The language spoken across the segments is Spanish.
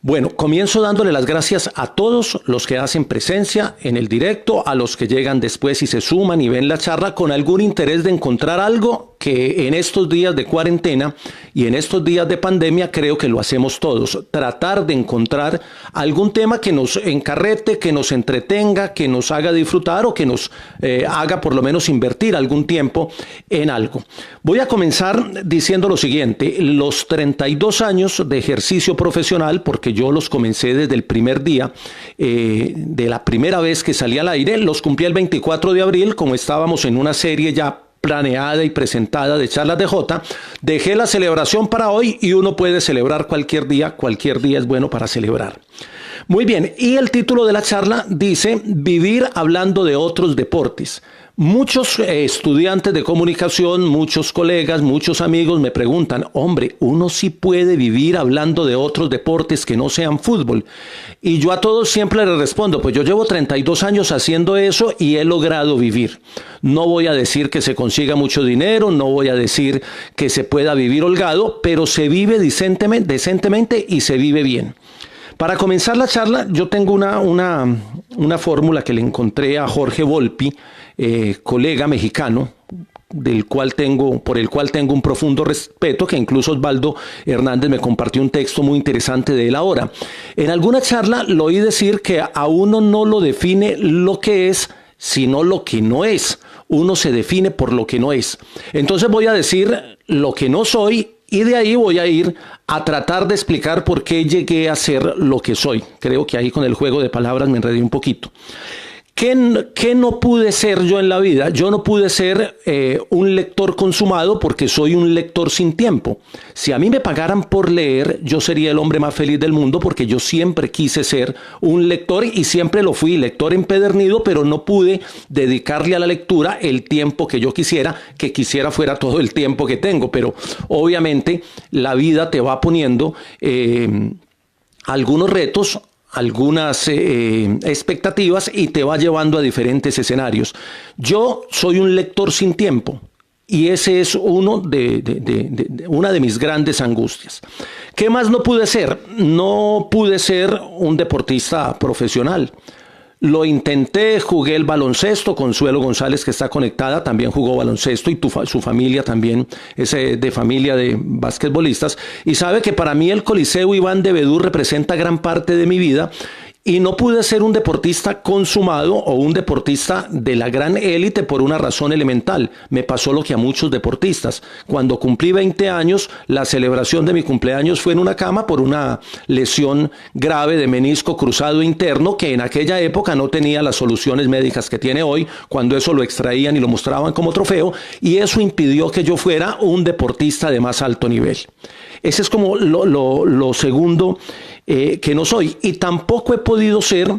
Bueno, comienzo dándole las gracias a todos los que hacen presencia en el directo, a los que llegan después y se suman y ven la charla con algún interés de encontrar algo que en estos días de cuarentena y en estos días de pandemia creo que lo hacemos todos. Tratar de encontrar algún tema que nos encarrete, que nos entretenga, que nos haga disfrutar o que nos haga por lo menos invertir algún tiempo en algo. Voy a comenzar diciendo lo siguiente: los 32 años de ejercicio profesional, porque yo los comencé desde el primer día, de la primera vez que salí al aire, los cumplí el 24 de abril, como estábamos en una serie ya planeada y presentada de Charlas de Jota. Dejé la celebración para hoy y uno puede celebrar cualquier día es bueno para celebrar. Muy bien, y el título de la charla dice: Vivir hablando de otros deportes. Muchos estudiantes de comunicación, muchos colegas, muchos amigos me preguntan: hombre, ¿uno sí puede vivir hablando de otros deportes que no sean fútbol? Y yo a todos siempre les respondo: pues yo llevo 32 años haciendo eso y he logrado vivir. No voy a decir que se consiga mucho dinero, no voy a decir que se pueda vivir holgado, pero se vive decentemente y se vive bien. Para comenzar la charla, yo tengo una fórmula que le encontré a Jorge Volpi, colega mexicano, por el cual tengo un profundo respeto, que incluso Osvaldo Hernández me compartió un texto muy interesante de él ahora. En alguna charla lo oí decir que a uno no lo define lo que es, sino lo que no es. Uno se define por lo que no es. Entonces voy a decir lo que no soy, y de ahí voy a ir a tratar de explicar por qué llegué a ser lo que soy. Creo que ahí con el juego de palabras me enredé un poquito. ¿Qué no pude ser yo en la vida? Yo no pude ser un lector consumado porque soy un lector sin tiempo. Si a mí me pagaran por leer, yo sería el hombre más feliz del mundo, porque yo siempre quise ser un lector y siempre lo fui, lector empedernido, pero no pude dedicarle a la lectura el tiempo que yo quisiera, que quisiera fuera todo el tiempo que tengo. Pero obviamente la vida te va poniendo algunos retos, algunas expectativas, y te va llevando a diferentes escenarios. Yo soy un lector sin tiempo y ese es una de mis grandes angustias. ¿Qué más no pude ser? No pude ser un deportista profesional. Lo intenté, jugué el baloncesto. Consuelo González, que está conectada, también jugó baloncesto, y su familia también es de familia de basquetbolistas, y sabe que para mí el Coliseo Iván de Bedú representa gran parte de mi vida. Y no pude ser un deportista consumado o un deportista de la gran élite por una razón elemental. Me pasó lo que a muchos deportistas. Cuando cumplí 20 años, la celebración de mi cumpleaños fue en una cama por una lesión grave de menisco cruzado interno, que en aquella época no tenía las soluciones médicas que tiene hoy, cuando eso lo extraían y lo mostraban como trofeo, y eso impidió que yo fuera un deportista de más alto nivel. Ese es como lo segundo que no soy. Y tampoco he podido ser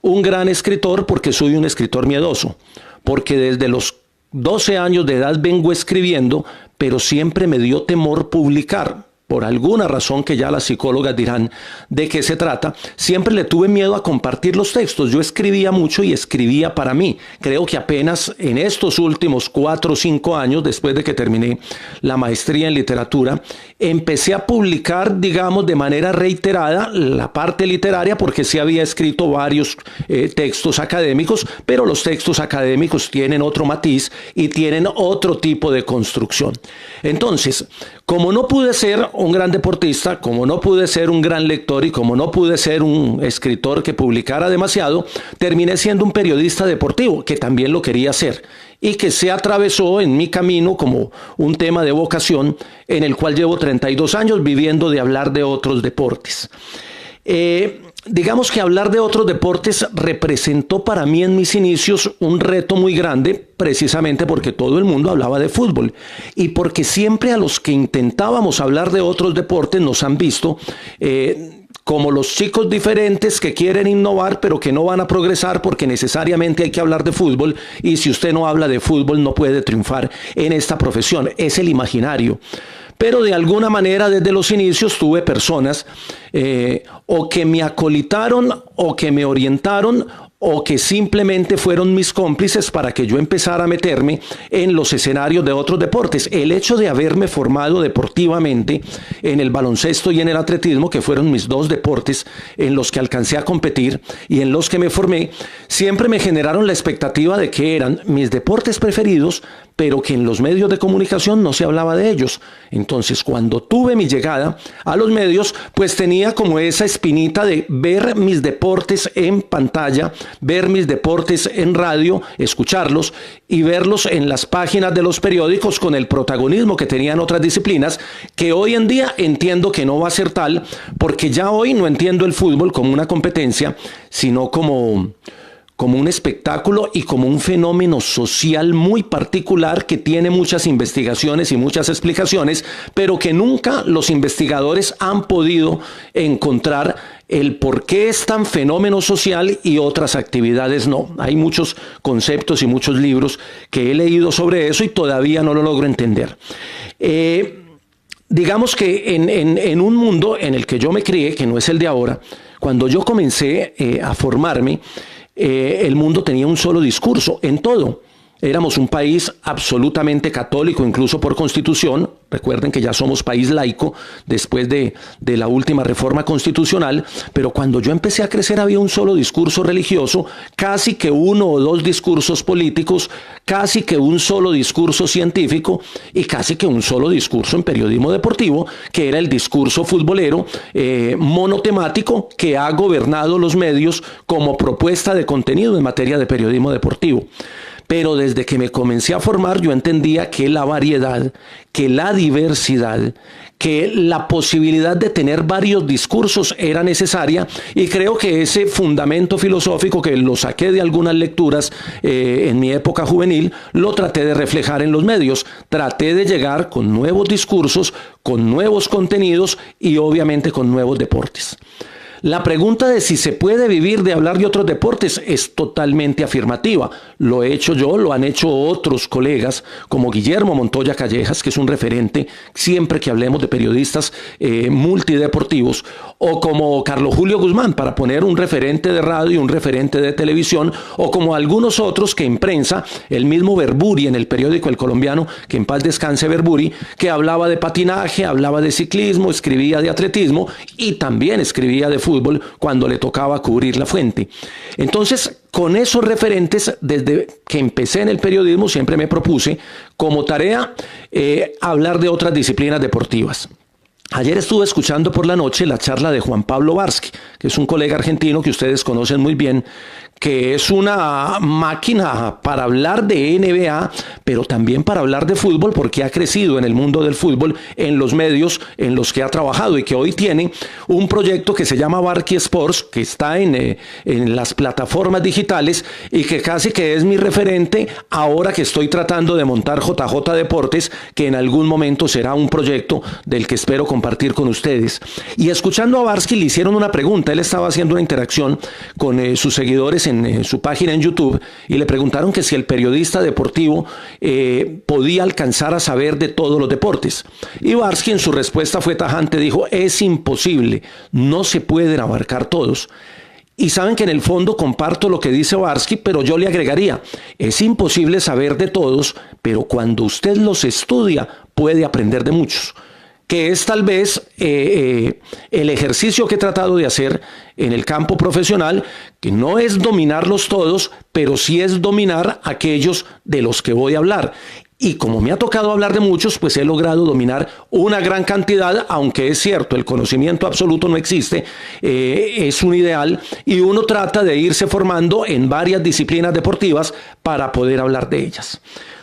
un gran escritor porque soy un escritor miedoso. Porque desde los 12 años de edad vengo escribiendo, pero siempre me dio temor publicar. Por alguna razón que ya las psicólogas dirán de qué se trata, siempre le tuve miedo a compartir los textos. Yo escribía mucho y escribía para mí. Creo que apenas en estos últimos 4 o 5 años, después de que terminé la maestría en literatura, empecé a publicar, digamos, de manera reiterada la parte literaria, porque sí había escrito varios textos académicos, pero los textos académicos tienen otro matiz y tienen otro tipo de construcción. Entonces, como no pude ser un gran deportista, como no pude ser un gran lector y como no pude ser un escritor que publicara demasiado, terminé siendo un periodista deportivo, que también lo quería ser, y que se atravesó en mi camino como un tema de vocación, en el cual llevo 32 años viviendo de hablar de otros deportes. Digamos que hablar de otros deportes representó para mí en mis inicios un reto muy grande, precisamente porque todo el mundo hablaba de fútbol y porque siempre a los que intentábamos hablar de otros deportes nos han visto como los chicos diferentes que quieren innovar pero que no van a progresar porque necesariamente hay que hablar de fútbol, y si usted no habla de fútbol no puede triunfar en esta profesión. Es el imaginario. Pero de alguna manera desde los inicios tuve personas o que me acolitaron o que me orientaron o que simplemente fueron mis cómplices para que yo empezara a meterme en los escenarios de otros deportes. El hecho de haberme formado deportivamente en el baloncesto y en el atletismo, que fueron mis dos deportes en los que alcancé a competir y en los que me formé, siempre me generaron la expectativa de que eran mis deportes preferidos, pero que en los medios de comunicación no se hablaba de ellos. Entonces, cuando tuve mi llegada a los medios, pues tenía como esa espinita de ver mis deportes en pantalla, ver mis deportes en radio, escucharlos y verlos en las páginas de los periódicos con el protagonismo que tenían otras disciplinas, que hoy en día entiendo que no va a ser tal, porque ya hoy no entiendo el fútbol como una competencia, sino como un espectáculo y como un fenómeno social muy particular que tiene muchas investigaciones y muchas explicaciones, pero que nunca los investigadores han podido encontrar el por qué es tan fenómeno social y otras actividades no. Hay muchos conceptos y muchos libros que he leído sobre eso y todavía no lo logro entender. Digamos que en un mundo en el que yo me crié, que no es el de ahora, cuando yo comencé a formarme, el mundo tenía un solo discurso en todo. Éramos un país absolutamente católico, incluso por constitución. Recuerden que ya somos país laico después de la última reforma constitucional, pero cuando yo empecé a crecer había un solo discurso religioso, casi que uno o dos discursos políticos, casi que un solo discurso científico y casi que un solo discurso en periodismo deportivo, que era el discurso futbolero monotemático que ha gobernado los medios como propuesta de contenido en materia de periodismo deportivo. Pero desde que me comencé a formar yo entendía que la variedad, que la diversidad, que la posibilidad de tener varios discursos era necesaria, y creo que ese fundamento filosófico que lo saqué de algunas lecturas en mi época juvenil, lo traté de reflejar en los medios. Traté de llegar con nuevos discursos, con nuevos contenidos y obviamente con nuevos deportes. La pregunta de si se puede vivir de hablar de otros deportes es totalmente afirmativa. Lo he hecho yo, lo han hecho otros colegas como Guillermo Montoya Callejas, que es un referente siempre que hablemos de periodistas multideportivos, o como Carlos Julio Guzmán, para poner un referente de radio y un referente de televisión, o como algunos otros que en prensa, el mismo Berburi en el periódico El Colombiano, que en paz descanse Berburi, que hablaba de patinaje, hablaba de ciclismo, escribía de atletismo y también escribía de fútbol cuando le tocaba cubrir la fuente. Entonces, con esos referentes, desde que empecé en el periodismo, siempre me propuse como tarea hablar de otras disciplinas deportivas. Ayer estuve escuchando por la noche la charla de Juan Pablo Varsky, que es un colega argentino que ustedes conocen muy bien, que es una máquina para hablar de NBA, pero también para hablar de fútbol, porque ha crecido en el mundo del fútbol, en los medios en los que ha trabajado, y que hoy tiene un proyecto que se llama Varsky Sports, que está en las plataformas digitales y que casi que es mi referente ahora que estoy tratando de montar JJ Deportes, que en algún momento será un proyecto del que espero compartir con ustedes. Y escuchando a Varsky le hicieron una pregunta. Él estaba haciendo una interacción con sus seguidores en su página en YouTube y le preguntaron que si el periodista deportivo podía alcanzar a saber de todos los deportes. Y Varsky en su respuesta fue tajante, dijo: es imposible, no se pueden abarcar todos. Y saben que en el fondo comparto lo que dice Varsky, pero yo le agregaría: es imposible saber de todos, pero cuando usted los estudia puede aprender de muchos. Que es tal vez el ejercicio que he tratado de hacer en el campo profesional, que no es dominarlos todos, pero sí es dominar aquellos de los que voy a hablar. Y como me ha tocado hablar de muchos, pues he logrado dominar una gran cantidad, aunque es cierto, el conocimiento absoluto no existe, es un ideal, y uno trata de irse formando en varias disciplinas deportivas para poder hablar de ellas.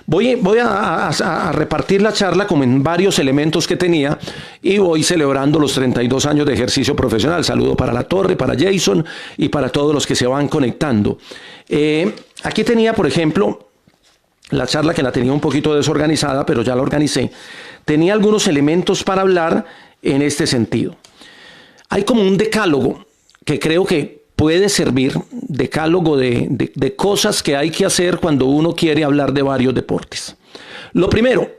Voy a repartir la charla como en varios elementos que tenía, y voy celebrando los 32 años de ejercicio profesional. Saludo para La Torre, para Jason y para todos los que se van conectando. Aquí tenía, por ejemplo, la charla, que la tenía un poquito desorganizada, pero ya la organicé. Tenía algunos elementos para hablar en este sentido. Hay como un decálogo que creo que puede servir, decálogo de cosas que hay que hacer cuando uno quiere hablar de varios deportes. Lo primero,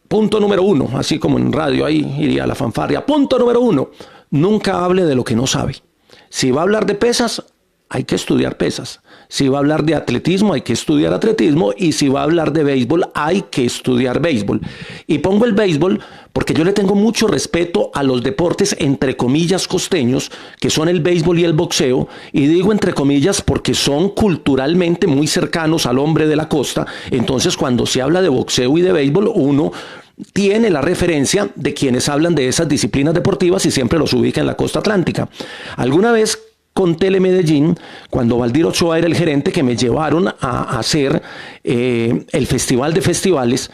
punto número 1, así como en radio, ahí iría la fanfarria. Punto número 1, nunca hable de lo que no sabe. Si va a hablar de pesas, hay que estudiar pesas. Si va a hablar de atletismo, hay que estudiar atletismo. Y si va a hablar de béisbol, hay que estudiar béisbol. Y pongo el béisbol porque yo le tengo mucho respeto a los deportes, entre comillas, costeños, que son el béisbol y el boxeo. Y digo entre comillas porque son culturalmente muy cercanos al hombre de la costa. Entonces, cuando se habla de boxeo y de béisbol, uno tiene la referencia de quienes hablan de esas disciplinas deportivas y siempre los ubica en la costa atlántica. Alguna vez con Telemedellín, cuando Valdir Ochoa era el gerente, que me llevaron a hacer el Festival de Festivales,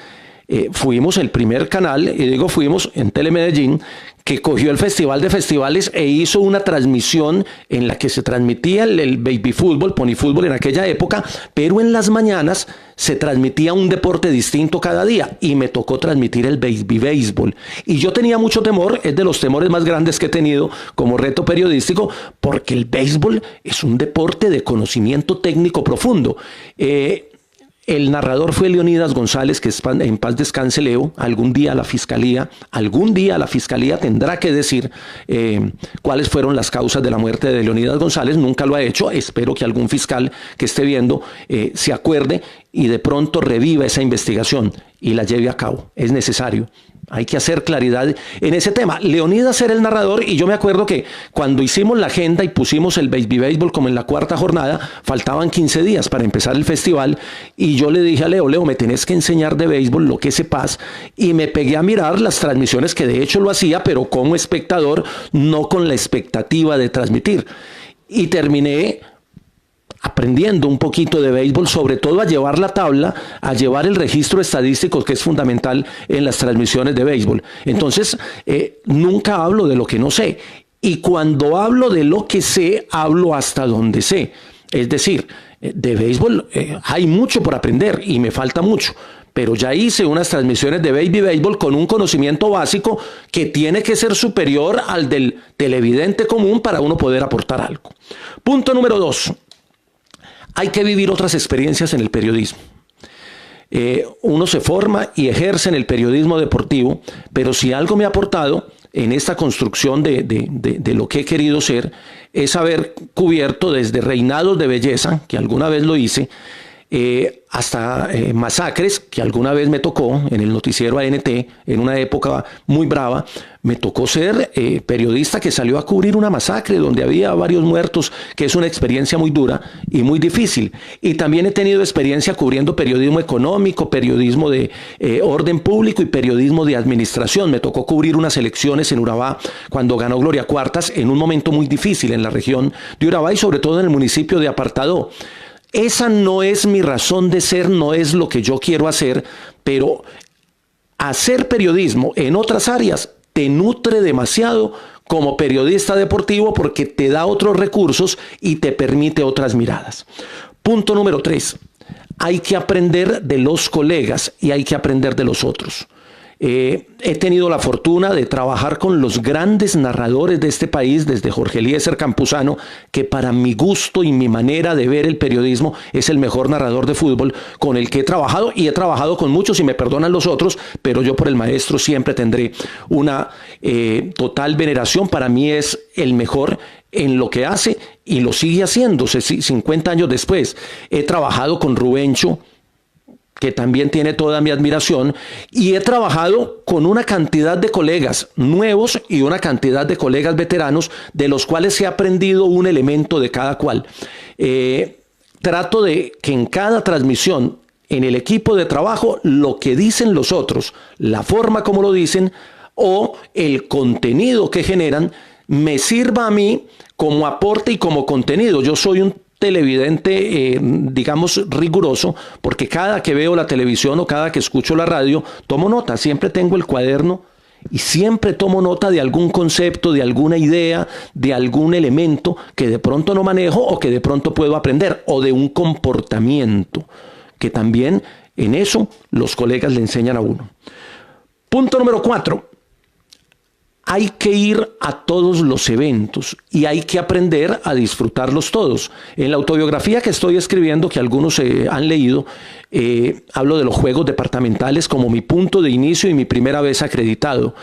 fuimos el primer canal, y digo fuimos, en Telemedellín, que cogió el Festival de Festivales e hizo una transmisión en la que se transmitía el baby fútbol, pony fútbol en aquella época, pero en las mañanas se transmitía un deporte distinto cada día y me tocó transmitir el baby béisbol. Y yo tenía mucho temor, es de los temores más grandes que he tenido como reto periodístico, porque el béisbol es un deporte de conocimiento técnico profundo. El narrador fue Leonidas González, que en paz descanse Leo. Algún día la fiscalía tendrá que decir cuáles fueron las causas de la muerte de Leonidas González. Nunca lo ha hecho. Espero que algún fiscal que esté viendo se acuerde y de pronto reviva esa investigación y la lleve a cabo. Es necesario. Hay que hacer claridad en ese tema. Leonidas era el narrador y yo me acuerdo que cuando hicimos la agenda y pusimos el baby béisbol como en la cuarta jornada, faltaban 15 días para empezar el festival y yo le dije a Leo, me tenés que enseñar de béisbol lo que sepas, y me pegué a mirar las transmisiones, que de hecho lo hacía, pero como espectador, no con la expectativa de transmitir. Y terminé aprendiendo un poquito de béisbol, sobre todo a llevar la tabla, a llevar el registro estadístico, que es fundamental en las transmisiones de béisbol. Entonces, nunca hablo de lo que no sé. Y cuando hablo de lo que sé, hablo hasta donde sé. Es decir, de béisbol hay mucho por aprender y me falta mucho. Pero ya hice unas transmisiones de baby béisbol con un conocimiento básico que tiene que ser superior al del televidente común para uno poder aportar algo. Punto número 2. Hay que vivir otras experiencias en el periodismo. Uno se forma y ejerce en el periodismo deportivo, pero si algo me ha aportado en esta construcción de lo que he querido ser, es haber cubierto desde reinados de belleza, que alguna vez lo hice, hasta masacres, que alguna vez me tocó en el noticiero ANT, en una época muy brava. Me tocó ser periodista que salió a cubrir una masacre donde había varios muertos, que es una experiencia muy dura y muy difícil. Y también he tenido experiencia cubriendo periodismo económico, periodismo de orden público y periodismo de administración. Me tocó cubrir unas elecciones en Urabá cuando ganó Gloria Cuartas, en un momento muy difícil en la región de Urabá y sobre todo en el municipio de Apartadó. Esa no es mi razón de ser, no es lo que yo quiero hacer, pero hacer periodismo en otras áreas te nutre demasiado como periodista deportivo porque te da otros recursos y te permite otras miradas. Punto número 3. Hay que aprender de los colegas y hay que aprender de los otros. He tenido la fortuna de trabajar con los grandes narradores de este país, desde Jorge Eliezer Campuzano, que para mi gusto y mi manera de ver el periodismo es el mejor narrador de fútbol con el que he trabajado, y he trabajado con muchos y me perdonan los otros, pero yo por el maestro siempre tendré una total veneración. Para mí es el mejor en lo que hace y lo sigue haciéndose 50 años después. He trabajado con Rubencho, que también tiene toda mi admiración, y he trabajado con una cantidad de colegas nuevos y una cantidad de colegas veteranos, de los cuales he aprendido un elemento de cada cual. Trato de que en cada transmisión, en el equipo de trabajo, lo que dicen los otros, la forma como lo dicen o el contenido que generan, me sirva a mí como aporte y como contenido. Yo soy un televidente, digamos, riguroso, porque cada que veo la televisión o cada que escucho la radio, tomo nota. Siempre tengo el cuaderno y siempre tomo nota de algún concepto, de alguna idea, de algún elemento que de pronto no manejo o que de pronto puedo aprender, o de un comportamiento, que también en eso los colegas le enseñan a uno. Punto número 4. Hay que ir a todos los eventos y hay que aprender a disfrutarlos todos. En la autobiografía que estoy escribiendo, que algunos han leído, hablo de los juegos departamentales como mi punto de inicio y mi primera vez acreditado.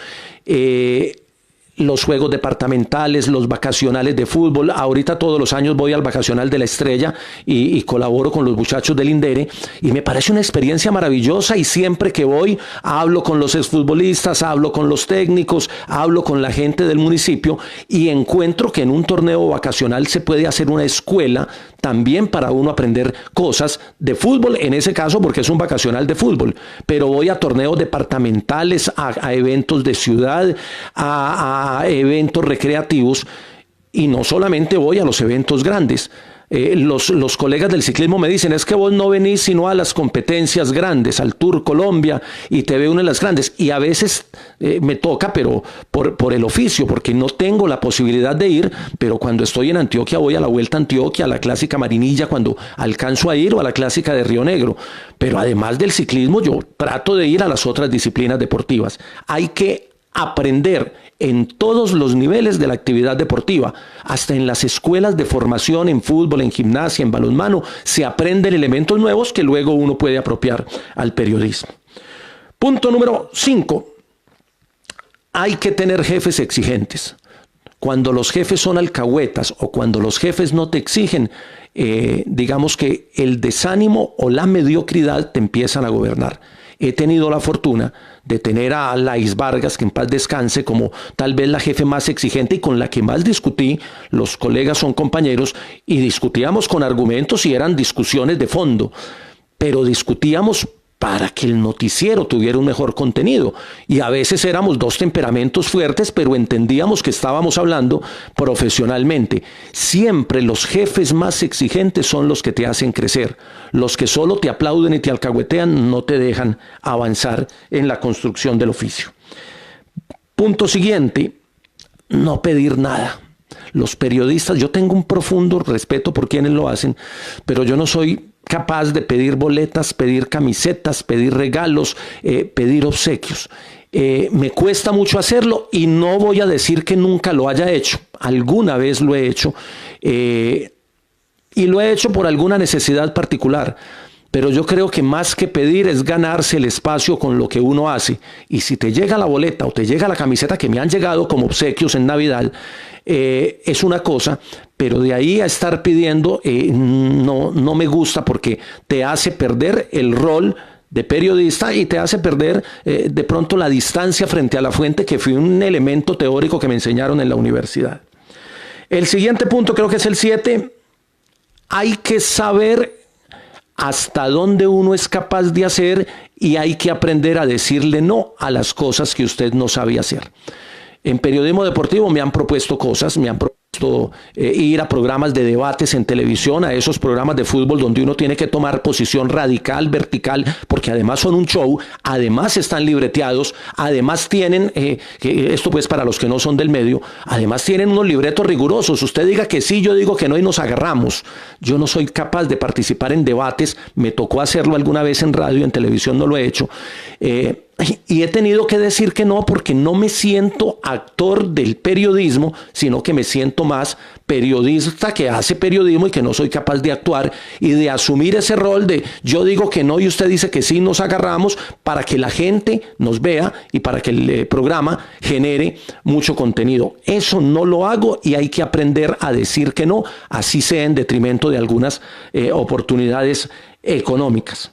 los juegos departamentales, los vacacionales de fútbol. Ahorita todos los años voy al vacacional de la Estrella y colaboro con los muchachos del Indere y me parece una experiencia maravillosa, y siempre que voy hablo con los exfutbolistas, hablo con los técnicos, hablo con la gente del municipio y encuentro que en un torneo vacacional se puede hacer una escuela también para uno aprender cosas de fútbol, en ese caso porque es un vacacional de fútbol, pero voy a torneos departamentales, a eventos de ciudad, a eventos recreativos, y no solamente voy a los eventos grandes. Los colegas del ciclismo me dicen, es que vos no venís sino a las competencias grandes, al Tour Colombia, y te veo en las grandes, y a veces me toca, pero por el oficio, porque no tengo la posibilidad de ir, pero cuando estoy en Antioquia voy a la Vuelta a Antioquia, a la Clásica Marinilla cuando alcanzo a ir, o a la Clásica de Río Negro. Pero además del ciclismo yo trato de ir a las otras disciplinas deportivas. Hay que aprender en todos los niveles de la actividad deportiva, hasta en las escuelas de formación, en fútbol, en gimnasia, en balonmano, se aprenden elementos nuevos que luego uno puede apropiar al periodismo. Punto número 5. Hay que tener jefes exigentes. Cuando los jefes son alcahuetas o cuando los jefes no te exigen, digamos que el desánimo o la mediocridad te empiezan a gobernar. He tenido la fortuna de tener a Lais Vargas, que en paz descanse, como tal vez la jefe más exigente y con la que más discutí. Los colegas son compañeros y discutíamos con argumentos y eran discusiones de fondo, pero discutíamos para que el noticiero tuviera un mejor contenido, y a veces éramos dos temperamentos fuertes, pero entendíamos que estábamos hablando profesionalmente. Siempre los jefes más exigentes son los que te hacen crecer. Los que solo te aplauden y te alcahuetean no te dejan avanzar en la construcción del oficio. Punto siguiente: no pedir nada. Los periodistas, yo tengo un profundo respeto por quienes lo hacen, pero yo no soy capaz de pedir boletas, pedir camisetas, pedir regalos, pedir obsequios. Me cuesta mucho hacerlo, y no voy a decir que nunca lo haya hecho. Alguna vez lo he hecho, y lo he hecho por alguna necesidad particular. Pero yo creo que más que pedir es ganarse el espacio con lo que uno hace. Y si te llega la boleta o te llega la camiseta, que me han llegado como obsequios en Navidad, es una cosa, pero de ahí a estar pidiendo no me gusta, porque te hace perder el rol de periodista y te hace perder de pronto la distancia frente a la fuente, que fue un elemento teórico que me enseñaron en la universidad. El siguiente punto, creo que es el 7, hay que saber hasta dónde uno es capaz de hacer, y hay que aprender a decirle no a las cosas que usted no sabe hacer. En periodismo deportivo me han propuesto cosas, me han propuesto ir a programas de debates en televisión, a esos programas de fútbol donde uno tiene que tomar posición radical, vertical, porque además son un show, además están libreteados, además tienen, esto pues para los que no son del medio, además tienen unos libretos rigurosos. Usted diga que sí, yo digo que no, y nos agarramos. Yo no soy capaz de participar en debates, me tocó hacerlo alguna vez en radio, en televisión no lo he hecho, y he tenido que decir que no, porque no me siento actor del periodismo, sino que me siento más periodista que hace periodismo, y que no soy capaz de actuar y de asumir ese rol de yo digo que no y usted dice que sí, nos agarramos, para que la gente nos vea y para que el programa genere mucho contenido. Eso no lo hago, y hay que aprender a decir que no, así sea en detrimento de algunas oportunidades económicas.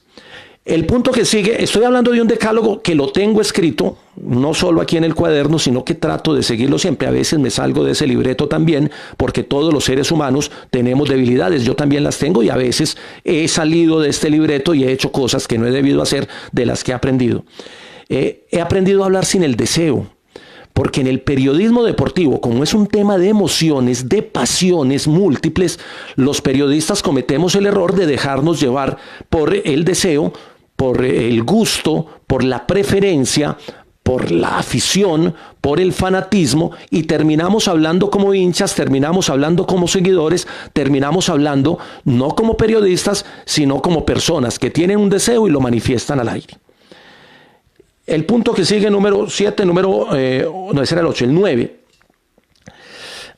El punto que sigue, estoy hablando de un decálogo que lo tengo escrito, no solo aquí en el cuaderno, sino que trato de seguirlo siempre. A veces me salgo de ese libreto también, porque todos los seres humanos tenemos debilidades, yo también las tengo, y a veces he salido de este libreto y he hecho cosas que no he debido hacer, de las que he aprendido. He aprendido a hablar sin el deseo, porque en el periodismo deportivo, como es un tema de emociones, de pasiones múltiples, los periodistas cometemos el error de dejarnos llevar por el deseo, por el gusto, por la preferencia, por la afición, por el fanatismo, y terminamos hablando como hinchas, terminamos hablando como seguidores, terminamos hablando no como periodistas, sino como personas que tienen un deseo y lo manifiestan al aire. El punto que sigue, número 7, no, ese era el 8, el 9.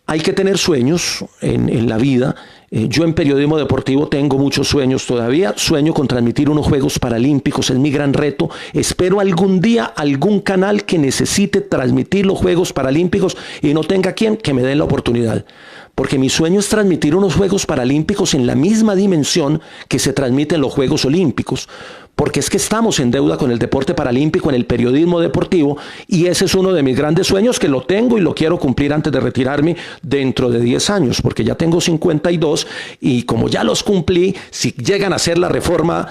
hay que tener sueños en la vida. Yo en periodismo deportivo tengo muchos sueños todavía. Sueño con transmitir unos Juegos Paralímpicos, es mi gran reto. Espero algún día algún canal que necesite transmitir los Juegos Paralímpicos y no tenga quien que me den la oportunidad. Porque mi sueño es transmitir unos Juegos Paralímpicos en la misma dimensión que se transmiten los Juegos Olímpicos. Porque es que estamos en deuda con el deporte paralímpico, en el periodismo deportivo, y ese es uno de mis grandes sueños que lo tengo y lo quiero cumplir antes de retirarme dentro de 10 años, porque ya tengo 52 y como ya los cumplí, si llegan a hacer la reforma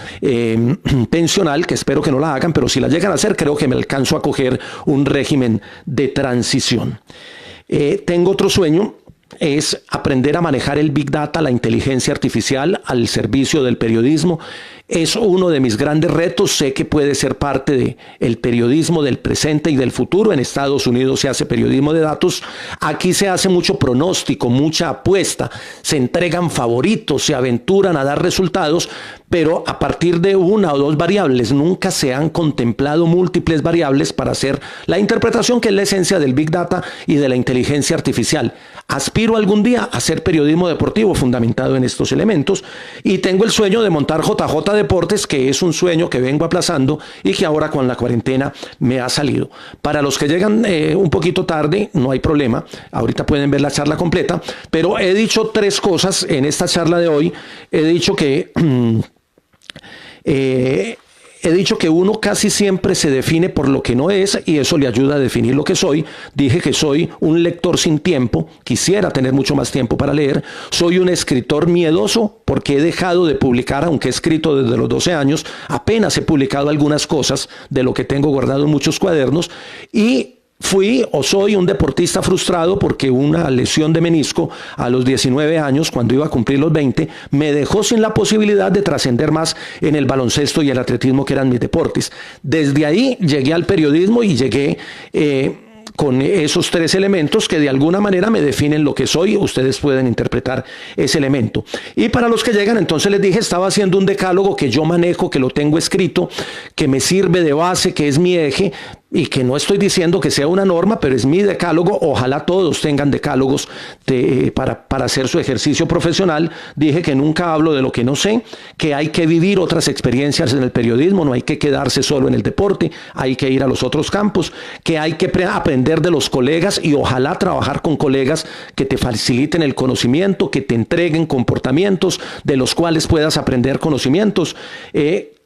pensional, que espero que no la hagan, pero si la llegan a hacer, creo que me alcanzo a coger un régimen de transición. Tengo otro sueño. Es aprender a manejar el Big Data, la inteligencia artificial al servicio del periodismo. Es uno de mis grandes retos. Sé que puede ser parte del periodismo del presente y del futuro. En Estados Unidos se hace periodismo de datos. Aquí se hace mucho pronóstico, mucha apuesta. Se entregan favoritos, se aventuran a dar resultados, pero a partir de una o dos variables. Nunca se han contemplado múltiples variables para hacer la interpretación que es la esencia del Big Data y de la inteligencia artificial. Aspiro algún día a hacer periodismo deportivo fundamentado en estos elementos y tengo el sueño de montar JJ Deportes, que es un sueño que vengo aplazando y que ahora con la cuarentena me ha salido. Para los que llegan un poquito tarde, no hay problema, ahorita pueden ver la charla completa, pero he dicho 3 cosas en esta charla de hoy. He dicho que uno casi siempre se define por lo que no es y eso le ayuda a definir lo que soy. Dije que soy un lector sin tiempo, quisiera tener mucho más tiempo para leer. Soy un escritor miedoso porque he dejado de publicar, aunque he escrito desde los 12 años. Apenas he publicado algunas cosas de lo que tengo guardado en muchos cuadernos y fui o soy un deportista frustrado porque una lesión de menisco a los 19 años, cuando iba a cumplir los 20, me dejó sin la posibilidad de trascender más en el baloncesto y el atletismo, que eran mis deportes. Desde ahí llegué al periodismo y llegué con esos 3 elementos que de alguna manera me definen lo que soy. Ustedes pueden interpretar ese elemento. Y para los que llegan, entonces les dije, estaba haciendo un decálogo que yo manejo, que lo tengo escrito, que me sirve de base, que es mi eje, y que no estoy diciendo que sea una norma, pero es mi decálogo. Ojalá todos tengan decálogos para hacer su ejercicio profesional. Dije que nunca hablo de lo que no sé, que hay que vivir otras experiencias en el periodismo, no hay que quedarse solo en el deporte, hay que ir a los otros campos, que hay que aprender de los colegas y ojalá trabajar con colegas que te faciliten el conocimiento, que te entreguen comportamientos de los cuales puedas aprender conocimientos.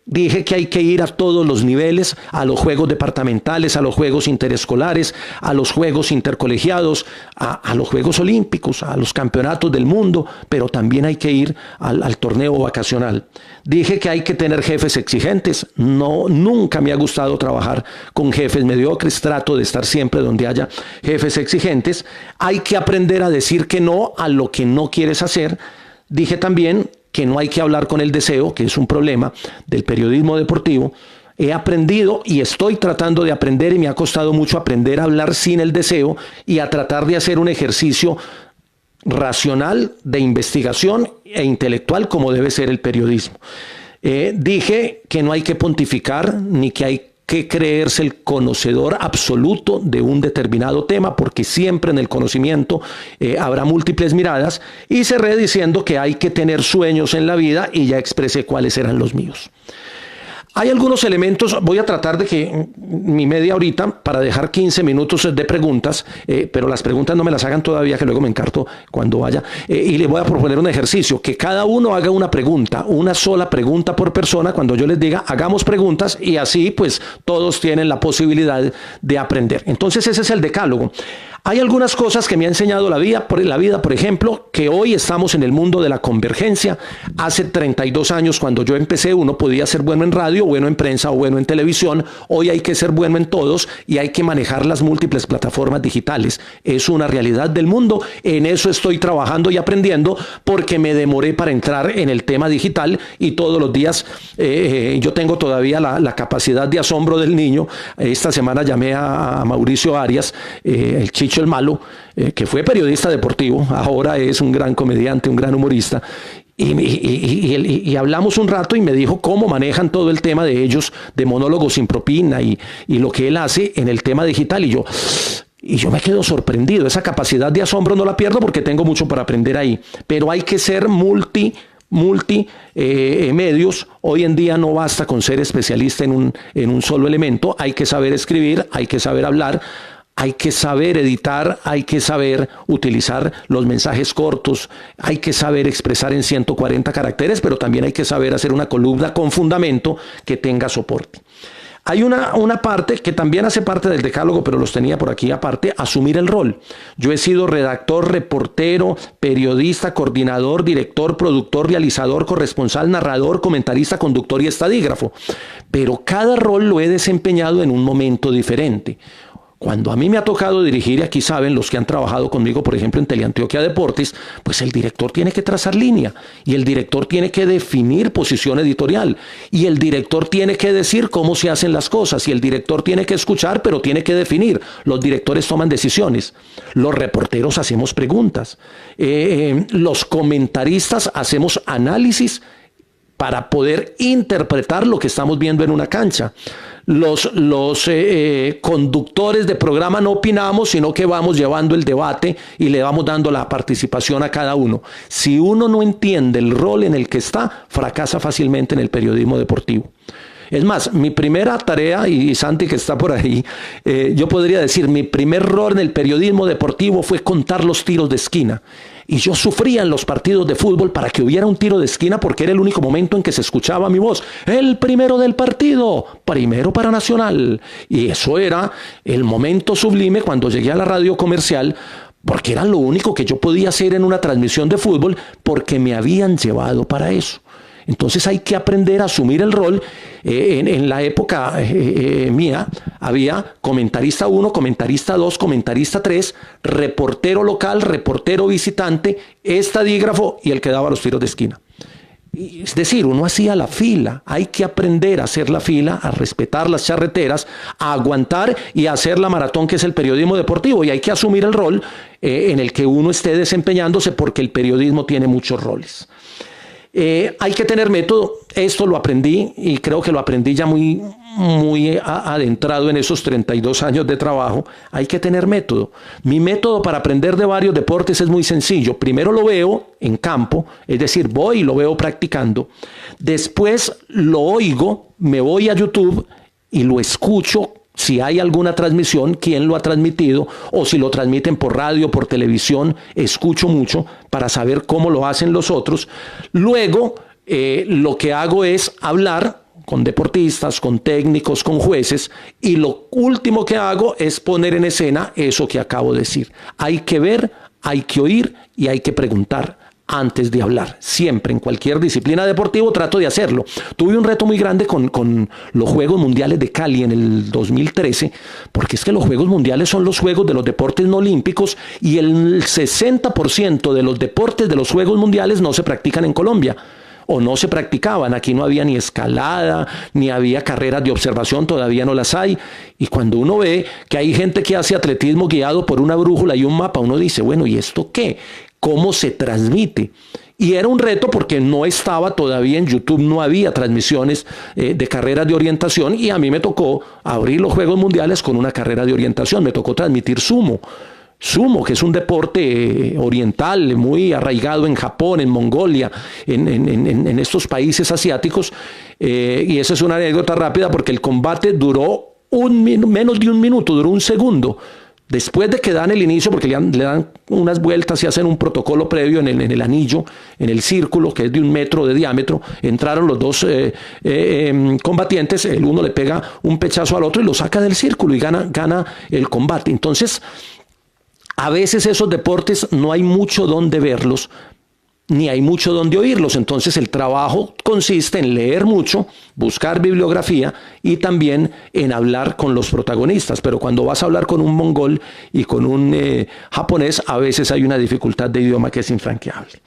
Dije que hay que ir a todos los niveles, a los juegos departamentales, a los juegos interescolares, a los juegos intercolegiados, a los Juegos Olímpicos, a los campeonatos del mundo, pero también hay que ir al torneo vacacional. Dije que hay que tener jefes exigentes. Nunca me ha gustado trabajar con jefes mediocres. Trato de estar siempre donde haya jefes exigentes. Hay que aprender a decir que no a lo que no quieres hacer. Dije también que no hay que hablar con el deseo, que es un problema del periodismo deportivo. He aprendido y estoy tratando de aprender y me ha costado mucho aprender a hablar sin el deseo y a tratar de hacer un ejercicio racional de investigación e intelectual como debe ser el periodismo. Dije que no hay que pontificar ni que hay que creerse el conocedor absoluto de un determinado tema, porque siempre en el conocimiento habrá múltiples miradas, y cerré diciendo que hay que tener sueños en la vida y ya expresé cuáles eran los míos. Hay algunos elementos, voy a tratar de que mi media horita para dejar 15 minutos de preguntas, pero las preguntas no me las hagan todavía, que luego me encarto cuando vaya, y le voy a proponer un ejercicio, que cada uno haga una pregunta, una sola pregunta por persona, cuando yo les diga hagamos preguntas, y así pues todos tienen la posibilidad de aprender. Entonces ese es el decálogo. Hay algunas cosas que me ha enseñado la vida, por ejemplo, que hoy estamos en el mundo de la convergencia. Hace 32 años, cuando yo empecé, uno podía ser bueno en radio, bueno en prensa o bueno en televisión. Hoy hay que ser bueno en todos y hay que manejar las múltiples plataformas digitales. Es una realidad del mundo. En eso estoy trabajando y aprendiendo porque me demoré para entrar en el tema digital y todos los días yo tengo todavía la capacidad de asombro del niño. Esta semana llamé a Mauricio Arias, el Chicho el Malo, que fue periodista deportivo, ahora es un gran comediante, un gran humorista, y hablamos un rato y me dijo cómo manejan todo el tema de ellos, de monólogos sin propina y lo que él hace en el tema digital. Y yo, Y yo me quedo sorprendido. Esa capacidad de asombro no la pierdo porque tengo mucho para aprender ahí. Pero hay que ser medios. Hoy en día no basta con ser especialista en un solo elemento. Hay que saber escribir, hay que saber hablar, hay que saber editar, hay que saber utilizar los mensajes cortos, hay que saber expresar en 140 caracteres, pero también hay que saber hacer una columna con fundamento que tenga soporte. Hay una parte que también hace parte del decálogo, pero los tenía por aquí aparte: asumir el rol. Yo he sido redactor, reportero, periodista, coordinador, director, productor, realizador, corresponsal, narrador, comentarista, conductor y estadígrafo. Pero cada rol lo he desempeñado en un momento diferente. Cuando a mí me ha tocado dirigir, y aquí saben los que han trabajado conmigo, por ejemplo, en Teleantioquia Deportes, pues el director tiene que trazar línea, y el director tiene que definir posición editorial, y el director tiene que decir cómo se hacen las cosas, y el director tiene que escuchar, pero tiene que definir. Los directores toman decisiones, los reporteros hacemos preguntas, los comentaristas hacemos análisis para poder interpretar lo que estamos viendo en una cancha. Los conductores de programa no opinamos, sino que vamos llevando el debate y le vamos dando la participación a cada uno. Si uno no entiende el rol en el que está, fracasa fácilmente en el periodismo deportivo. Es más, mi primera tarea, y Santi que está por ahí, yo podría decir, mi primer rol en el periodismo deportivo fue contar los tiros de esquina. Y yo sufría en los partidos de fútbol para que hubiera un tiro de esquina, porque era el único momento en que se escuchaba mi voz. El primero del partido, primero para Nacional. Y eso era el momento sublime cuando llegué a la radio comercial, porque era lo único que yo podía hacer en una transmisión de fútbol, porque me habían llevado para eso. Entonces hay que aprender a asumir el rol. En la época mía había comentarista 1, comentarista 2, comentarista 3, reportero local, reportero visitante, estadígrafo y el que daba los tiros de esquina. Es decir, uno hacía la fila. Hay que aprender a hacer la fila, a respetar las charreteras, a aguantar y a hacer la maratón que es el periodismo deportivo. Y hay que asumir el rol en el que uno esté desempeñándose, porque el periodismo tiene muchos roles. Hay que tener método. Esto lo aprendí, y creo que lo aprendí ya muy adentrado en esos 32 años de trabajo. Hay que tener método. Mi método para aprender de varios deportes es muy sencillo. Primero lo veo en campo, es decir, voy y lo veo practicando. Después lo oigo, me voy a YouTube y lo escucho. Si hay alguna transmisión, quién lo ha transmitido, o si lo transmiten por radio, por televisión, escucho mucho para saber cómo lo hacen los otros. Luego, lo que hago es hablar con deportistas, con técnicos, con jueces, y lo último que hago es poner en escena eso que acabo de decir. Hay que ver, hay que oír y hay que preguntar antes de hablar. Siempre, en cualquier disciplina deportiva, trato de hacerlo. Tuve un reto muy grande con los Juegos Mundiales de Cali en el 2013, porque es que los Juegos Mundiales son los juegos de los deportes no olímpicos, y el 60% de los deportes de los Juegos Mundiales no se practican en Colombia, o no se practicaban. Aquí no había ni escalada, ni había carreras de observación, todavía no las hay. Y cuando uno ve que hay gente que hace atletismo guiado por una brújula y un mapa, uno dice, bueno, ¿y esto qué? ¿Cómo se transmite? Y era un reto porque no estaba todavía en YouTube, no había transmisiones de carreras de orientación, y a mí me tocó abrir los Juegos Mundiales con una carrera de orientación. Me tocó transmitir sumo. Sumo, que es un deporte oriental muy arraigado en Japón, en Mongolia, en estos países asiáticos. Y esa es una anécdota rápida, porque el combate duró menos de un minuto, duró un segundo. Después de que dan el inicio, porque le dan unas vueltas y hacen un protocolo previo en el anillo, en el círculo, que es de 1 metro de diámetro, entraron los dos combatientes, el uno le pega un pechazo al otro y lo saca del círculo y gana el combate. Entonces, a veces esos deportes no hay mucho donde verlos, ni hay mucho donde oírlos. Entonces el trabajo consiste en leer mucho, buscar bibliografía y también en hablar con los protagonistas. Pero cuando vas a hablar con un mongol y con un japonés, a veces hay una dificultad de idioma que es infranqueable.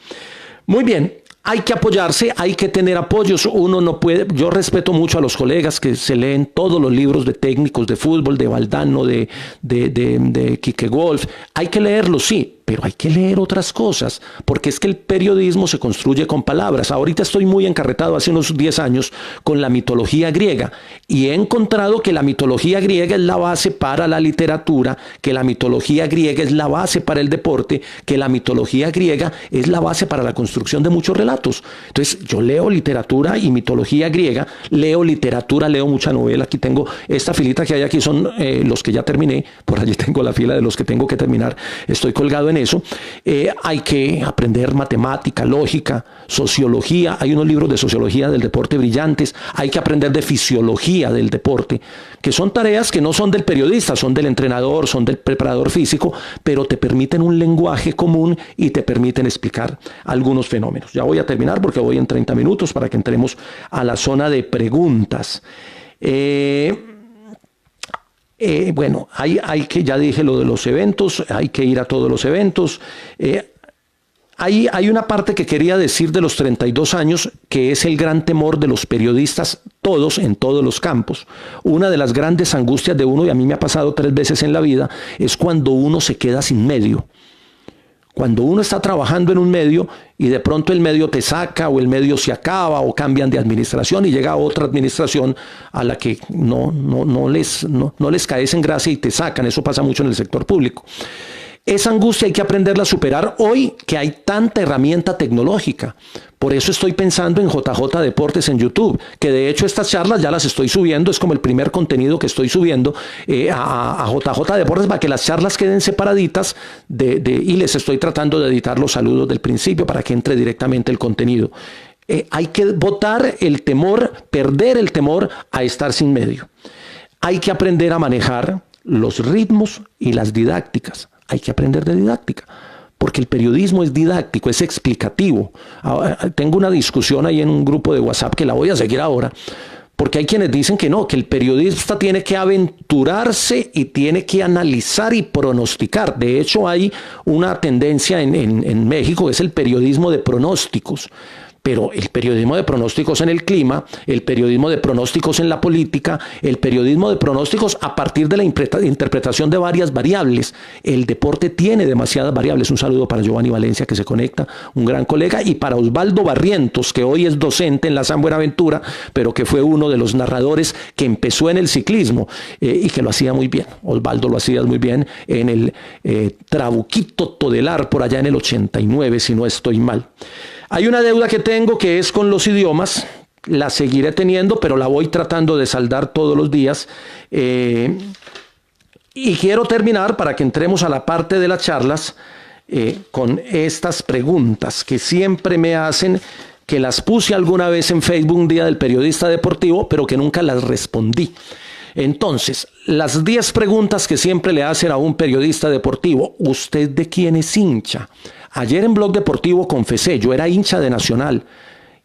Muy bien. Hay que apoyarse, hay que tener apoyos. Uno no puede. Yo respeto mucho a los colegas que se leen todos los libros de técnicos de fútbol, de Valdano, de Quique Wolf. Hay que leerlos, sí, pero hay que leer otras cosas, porque es que el periodismo se construye con palabras. Ahorita estoy muy encarretado, hace unos 10 años, con la mitología griega, y he encontrado que la mitología griega es la base para la literatura, que la mitología griega es la base para el deporte, que la mitología griega es la base para la construcción de muchos relatos. Entonces, yo leo literatura y mitología griega, leo literatura, leo mucha novela. Aquí tengo esta filita que hay aquí, son los que ya terminé, por allí tengo la fila de los que tengo que terminar, estoy colgado en eso. Hay que aprender matemática, lógica, sociología, hay unos libros de sociología del deporte brillantes, hay que aprender de fisiología del deporte, que son tareas que no son del periodista, son del entrenador, son del preparador físico, pero te permiten un lenguaje común y te permiten explicar algunos fenómenos. Ya voy a terminar porque voy en 30 minutos para que entremos a la zona de preguntas. Bueno, hay que, ya dije lo de los eventos, hay que ir a todos los eventos. Hay una parte que quería decir de los 32 años, que es el gran temor de los periodistas, todos, en todos los campos. Una de las grandes angustias de uno, y a mí me ha pasado 3 veces en la vida, es cuando uno se queda sin medio. Cuando uno está trabajando en un medio y de pronto el medio te saca o el medio se acaba o cambian de administración y llega otra administración a la que no les caes en gracia y te sacan. Eso pasa mucho en el sector público. Esa angustia hay que aprenderla a superar hoy que hay tanta herramienta tecnológica. Por eso estoy pensando en JJ Deportes en YouTube, que de hecho estas charlas ya las estoy subiendo, es como el primer contenido que estoy subiendo a JJ Deportes para que las charlas queden separaditas y les estoy tratando de editar los saludos del principio para que entre directamente el contenido. Hay que botar el temor, perder el temor a estar sin medio. Hay que aprender a manejar los ritmos y las didácticas. Hay que aprender de didáctica, porque el periodismo es didáctico, es explicativo. Tengo una discusión ahí en un grupo de WhatsApp que la voy a seguir ahora, porque hay quienes dicen que no, que el periodista tiene que aventurarse y tiene que analizar y pronosticar. De hecho, hay una tendencia en México, que es el periodismo de pronósticos. Pero el periodismo de pronósticos en el clima, el periodismo de pronósticos en la política, el periodismo de pronósticos a partir de la interpretación de varias variables. El deporte tiene demasiadas variables. Un saludo para Giovanni Valencia, que se conecta, un gran colega, y para Osvaldo Barrientos, que hoy es docente en la San Buenaventura, pero que fue uno de los narradores que empezó en el ciclismo y que lo hacía muy bien. Osvaldo lo hacía muy bien en el Trabuquito Todelar, por allá en el 89, si no estoy mal. Hay una deuda que tengo que es con los idiomas, la seguiré teniendo, pero la voy tratando de saldar todos los días. Y quiero terminar, para que entremos a la parte de las charlas, con estas preguntas que siempre me hacen, que las puse alguna vez en Facebook un día del periodista deportivo, pero que nunca las respondí. Entonces, las 10 preguntas que siempre le hacen a un periodista deportivo: ¿usted de quién es hincha? Ayer en Blog Deportivo confesé, yo era hincha de Nacional.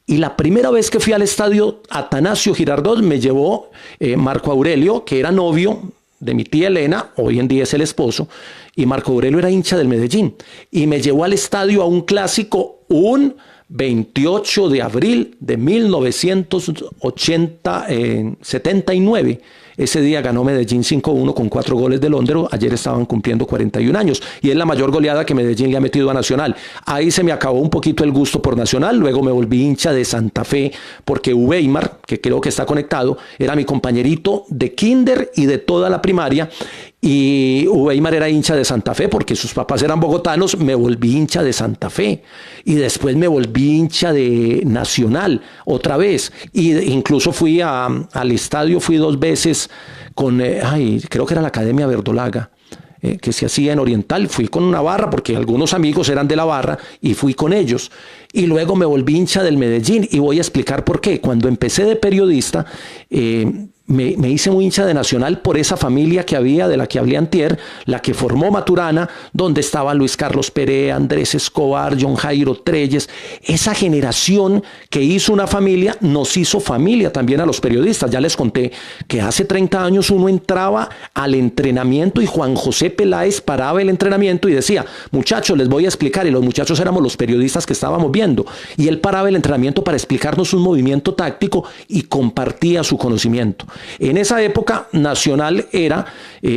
Y la primera vez que fui al estadio Atanasio Girardot me llevó Marco Aurelio, que era novio de mi tía Elena, hoy en día es el esposo, y Marco Aurelio era hincha del Medellín. Y me llevó al estadio a un clásico, un 28 de abril de 1979. Ese día ganó Medellín 5-1 con 4 goles de Londero. Ayer estaban cumpliendo 41 años y es la mayor goleada que Medellín le ha metido a Nacional. Ahí se me acabó un poquito el gusto por Nacional. Luego me volví hincha de Santa Fe porque Uweimar, que creo que está conectado, era mi compañerito de kinder y de toda la primaria. Y Uweimar era hincha de Santa Fe porque sus papás eran bogotanos. Me volví hincha de Santa Fe y después me volví hincha de Nacional otra vez, y incluso fui al estadio, fui 2 veces con creo que era la Academia Verdolaga, que se hacía en Oriental. Fui con una barra porque algunos amigos eran de la barra y fui con ellos, y luego me volví hincha del Medellín, y voy a explicar por qué. Cuando empecé de periodista, me hice muy hincha de Nacional por esa familia que había, de la que hablé antier, la que formó Maturana, donde estaba Luis Carlos Perea, Andrés Escobar, John Jairo Treyes. Esa generación que hizo una familia, nos hizo familia también a los periodistas. Ya les conté que hace 30 años uno entraba al entrenamiento y Juan José Peláez paraba el entrenamiento y decía: muchachos, les voy a explicar, y los muchachos éramos los periodistas que estábamos viendo, y él paraba el entrenamiento para explicarnos un movimiento táctico y compartía su conocimiento. En esa época Nacional era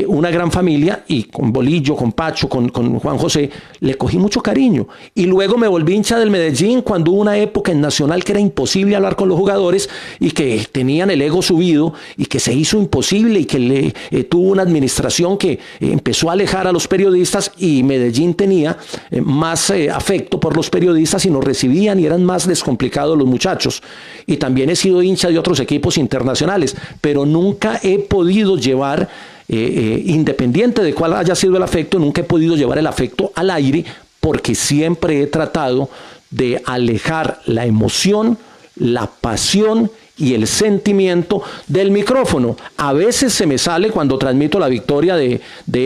una gran familia y con Bolillo, con Pacho, con Juan José, le cogí mucho cariño. Y luego me volví hincha del Medellín cuando hubo una época en Nacional que era imposible hablar con los jugadores y que tenían el ego subido y que se hizo imposible y que tuvo una administración que empezó a alejar a los periodistas y Medellín tenía más afecto por los periodistas y nos recibían y eran más descomplicados los muchachos. Y también he sido hincha de otros equipos internacionales, pero nunca he podido llevar, independiente de cuál haya sido el afecto, nunca he podido llevar el afecto al aire porque siempre he tratado de alejar la emoción, la pasión y el sentimiento del micrófono. A veces se me sale cuando transmito la victoria de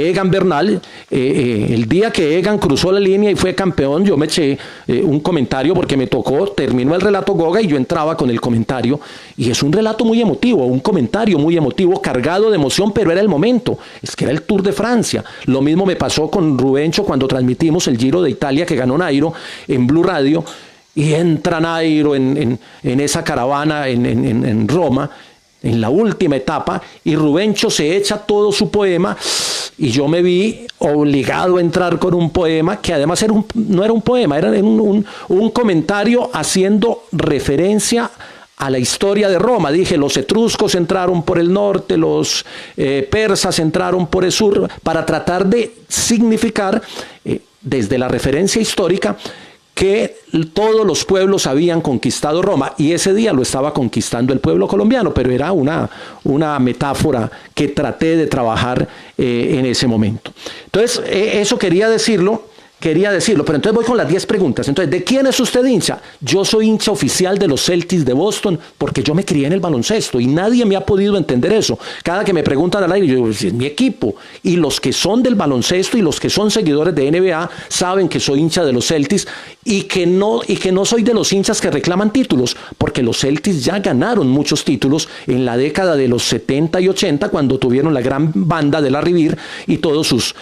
Egan Bernal. El día que Egan cruzó la línea y fue campeón, yo me eché un comentario porque me tocó, terminó el relato Goga y yo entraba con el comentario. Y es un relato muy emotivo, un comentario muy emotivo, cargado de emoción, pero era el momento. Es que era el Tour de Francia. Lo mismo me pasó con Rubencho cuando transmitimos el Giro de Italia que ganó Nairo en Blue Radio. Y entra Nairo en esa caravana en Roma, en la última etapa, y Rubencho se echa todo su poema, y yo me vi obligado a entrar con un poema, que además no era un poema, era un comentario haciendo referencia a la historia de Roma. Dije, los etruscos entraron por el norte, los persas entraron por el sur, para tratar de significar, desde la referencia histórica, que todos los pueblos habían conquistado Roma y ese día lo estaba conquistando el pueblo colombiano, pero era una metáfora que traté de trabajar en ese momento. Entonces, eso quería decirlo, pero entonces voy con las 10 preguntas. Entonces, ¿de quién es usted hincha? Yo soy hincha oficial de los Celtics de Boston porque yo me crié en el baloncesto y nadie me ha podido entender eso. Cada que me preguntan al aire, yo digo, es mi equipo. Y los que son del baloncesto y los que son seguidores de NBA saben que soy hincha de los Celtics y que no soy de los hinchas que reclaman títulos, porque los Celtics ya ganaron muchos títulos en la década de los 70 y 80 cuando tuvieron la gran banda de Larry Bird y todos sus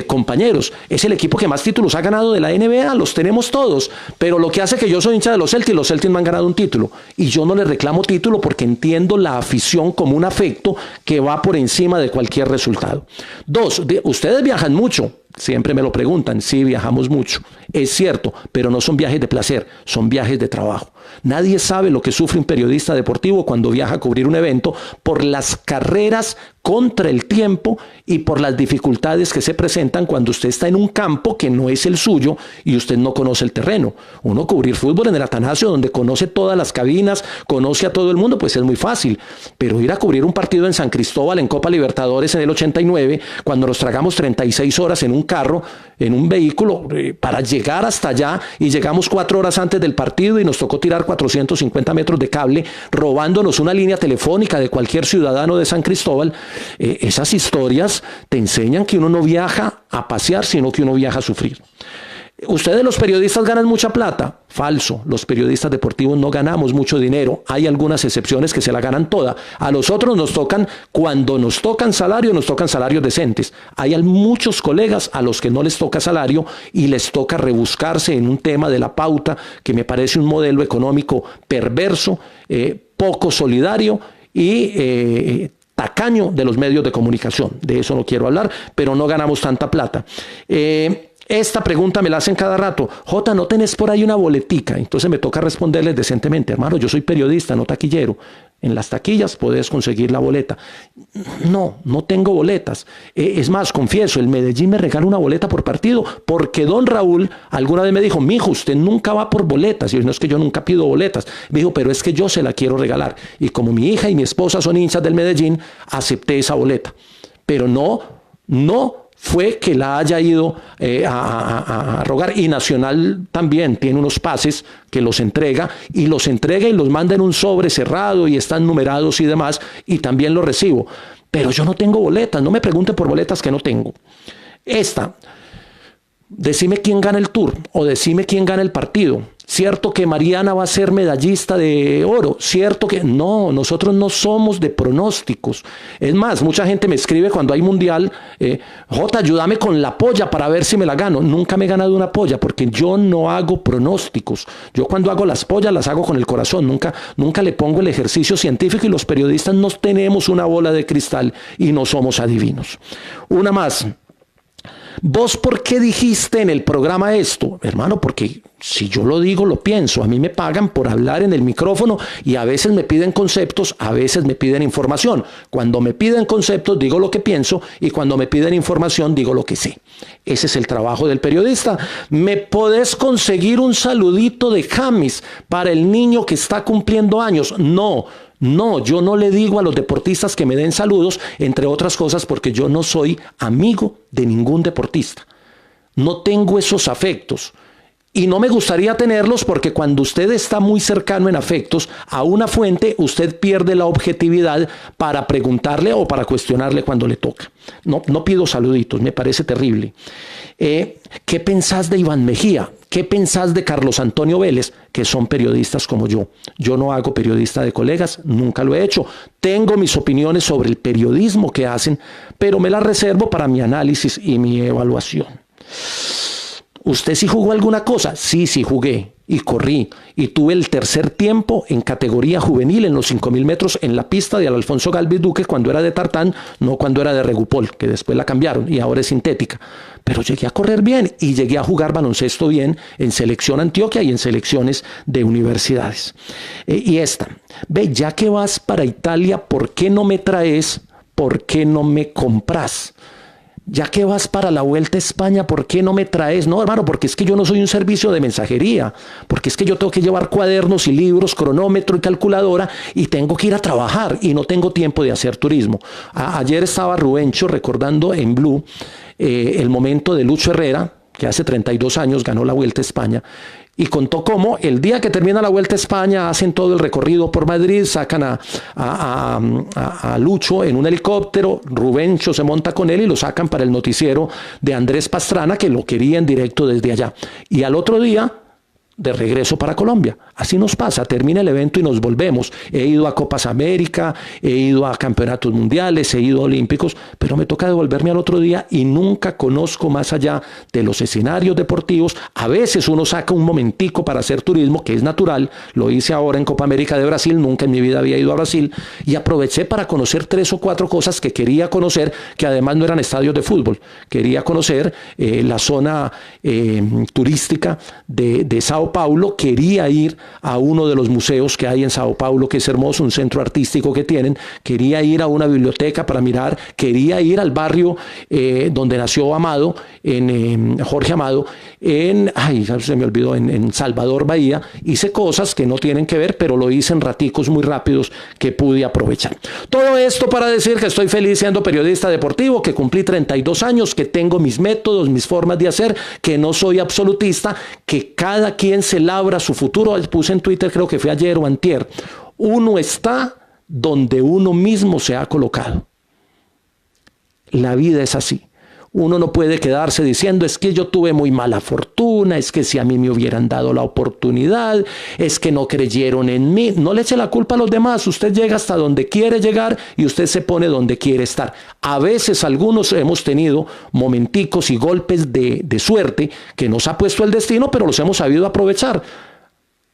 compañeros. Es el equipo que más títulos ha ganado de la NBA, los tenemos todos, pero lo que hace que yo soy hincha de los Celtics me han ganado un título y yo no les reclamo título porque entiendo la afición como un afecto que va por encima de cualquier resultado. 2, ustedes viajan mucho. Siempre me lo preguntan, sí, viajamos mucho, es cierto, pero no son viajes de placer, son viajes de trabajo. Nadie sabe lo que sufre un periodista deportivo cuando viaja a cubrir un evento por las carreras contra el tiempo y por las dificultades que se presentan cuando usted está en un campo que no es el suyo y usted no conoce el terreno. Uno cubrir fútbol en el Atanasio, donde conoce todas las cabinas, conoce a todo el mundo, pues es muy fácil, pero ir a cubrir un partido en San Cristóbal, en Copa Libertadores en el 89, cuando nos tragamos 36 horas en un carro, en un vehículo, para llegar hasta allá y llegamos 4 horas antes del partido y nos tocó tirar 450 metros de cable, robándonos una línea telefónica de cualquier ciudadano de San Cristóbal. Esas historias te enseñan que uno no viaja a pasear, sino que uno viaja a sufrir. ¿Ustedes los periodistas ganan mucha plata? Falso, los periodistas deportivos no ganamos mucho dinero, hay algunas excepciones que se la ganan toda. A los otros cuando nos tocan salarios decentes. Hay muchos colegas a los que no les toca salario y les toca rebuscarse en un tema de la pauta que me parece un modelo económico perverso, poco solidario y tacaño de los medios de comunicación. De eso no quiero hablar, pero no ganamos tanta plata. Esta pregunta me la hacen cada rato. Jota, ¿no tenés por ahí una boletica? Entonces me toca responderles decentemente. Hermano, yo soy periodista, no taquillero. En las taquillas podés conseguir la boleta. No tengo boletas. Es más, confieso, el Medellín me regala una boleta por partido porque don Raúl alguna vez me dijo, mijo, usted nunca va por boletas. Y yo, no, es que yo nunca pido boletas. Me dijo, pero es que yo se la quiero regalar. Y como mi hija y mi esposa son hinchas del Medellín, acepté esa boleta. Pero no fue que la haya ido a rogar. Y Nacional también tiene unos pases que los entrega y los manda en un sobre cerrado y están numerados y demás, y también los recibo. Pero yo no tengo boletas, no me pregunten por boletas que no tengo. Decime quién gana el Tour o decime quién gana el partido. Cierto que Mariana va a ser medallista de oro, cierto que no, nosotros no somos de pronósticos. Es más, mucha gente me escribe cuando hay mundial, Jota, ayúdame con la polla para ver si me la gano. Nunca me he ganado una polla porque yo no hago pronósticos. Yo cuando hago las pollas las hago con el corazón, nunca le pongo el ejercicio científico, y los periodistas no tenemos una bola de cristal y no somos adivinos. Una más. ¿Vos por qué dijiste en el programa esto? Hermano, porque si yo lo digo, lo pienso. A mí me pagan por hablar en el micrófono y a veces me piden conceptos, a veces me piden información. Cuando me piden conceptos, digo lo que pienso, y cuando me piden información, digo lo que sé. Ese es el trabajo del periodista. ¿Me podés conseguir un saludito de James para el niño que está cumpliendo años? No, yo no le digo a los deportistas que me den saludos, entre otras cosas porque yo no soy amigo de ningún deportista. No tengo esos afectos. Y no me gustaría tenerlos porque cuando usted está muy cercano en afectos a una fuente, usted pierde la objetividad para preguntarle o para cuestionarle cuando le toca. No pido saluditos, me parece terrible. ¿Qué pensás de Iván Mejía? ¿Qué pensás de Carlos Antonio Vélez? Que son periodistas como yo. Yo no hago periodista de colegas, nunca lo he hecho. Tengo mis opiniones sobre el periodismo que hacen, pero me las reservo para mi análisis y mi evaluación. ¿Usted sí jugó alguna cosa? Sí jugué y corrí y tuve el tercer tiempo en categoría juvenil en los 5.000 metros en la pista de Alfonso Galvis Duque cuando era de tartán, no cuando era de Regupol, que después la cambiaron y ahora es sintética. Pero llegué a correr bien y llegué a jugar baloncesto bien en Selección Antioquia y en selecciones de universidades. Y esta, ya que vas para Italia, ¿por qué no me traes? ¿Por qué no me compras? Ya que vas para la Vuelta a España, ¿por qué no me traes? No, hermano, porque es que yo no soy un servicio de mensajería, porque es que yo tengo que llevar cuadernos y libros, cronómetro y calculadora, y tengo que ir a trabajar y no tengo tiempo de hacer turismo. Ayer estaba Rubencho recordando en Blue el momento de Lucho Herrera, que hace 32 años ganó la Vuelta a España, y contó cómo el día que termina la Vuelta a España hacen todo el recorrido por Madrid, sacan a Lucho en un helicóptero, Rubencho se monta con él y lo sacan para el noticiero de Andrés Pastrana, que lo quería en directo desde allá. Y al otro día, de regreso para Colombia. Así nos pasa, termina el evento y nos volvemos. He ido a Copas América, he ido a campeonatos mundiales, he ido a olímpicos, pero me toca devolverme al otro día y nunca conozco más allá de los escenarios deportivos. A veces uno saca un momentico para hacer turismo, que es natural, lo hice ahora en Copa América de Brasil, nunca en mi vida había ido a Brasil, y aproveché para conocer 3 o 4 cosas que quería conocer, que además no eran estadios de fútbol. Quería conocer la zona turística de Sao Paulo, quería ir a uno de los museos que hay en Sao Paulo, que es hermoso, un centro artístico que tienen, quería ir a una biblioteca para mirar, quería ir al barrio donde nació Amado, en Jorge Amado, se me olvidó, en Salvador Bahía. Hice cosas que no tienen que ver, pero lo hice en raticos muy rápidos que pude aprovechar. Todo esto para decir que estoy feliz siendo periodista deportivo, que cumplí 32 años, que tengo mis métodos, mis formas de hacer, que no soy absolutista, que cada quien se labra su futuro. Puse en Twitter, creo que fue ayer o antier, uno está donde uno mismo se ha colocado. La vida es así. Uno no puede quedarse diciendo, es que yo tuve muy mala fortuna, es que si a mí me hubieran dado la oportunidad, es que no creyeron en mí. No le eche la culpa a los demás. Usted llega hasta donde quiere llegar y usted se pone donde quiere estar. A veces algunos hemos tenido momenticos y golpes de suerte que nos ha puesto el destino, pero los hemos sabido aprovechar.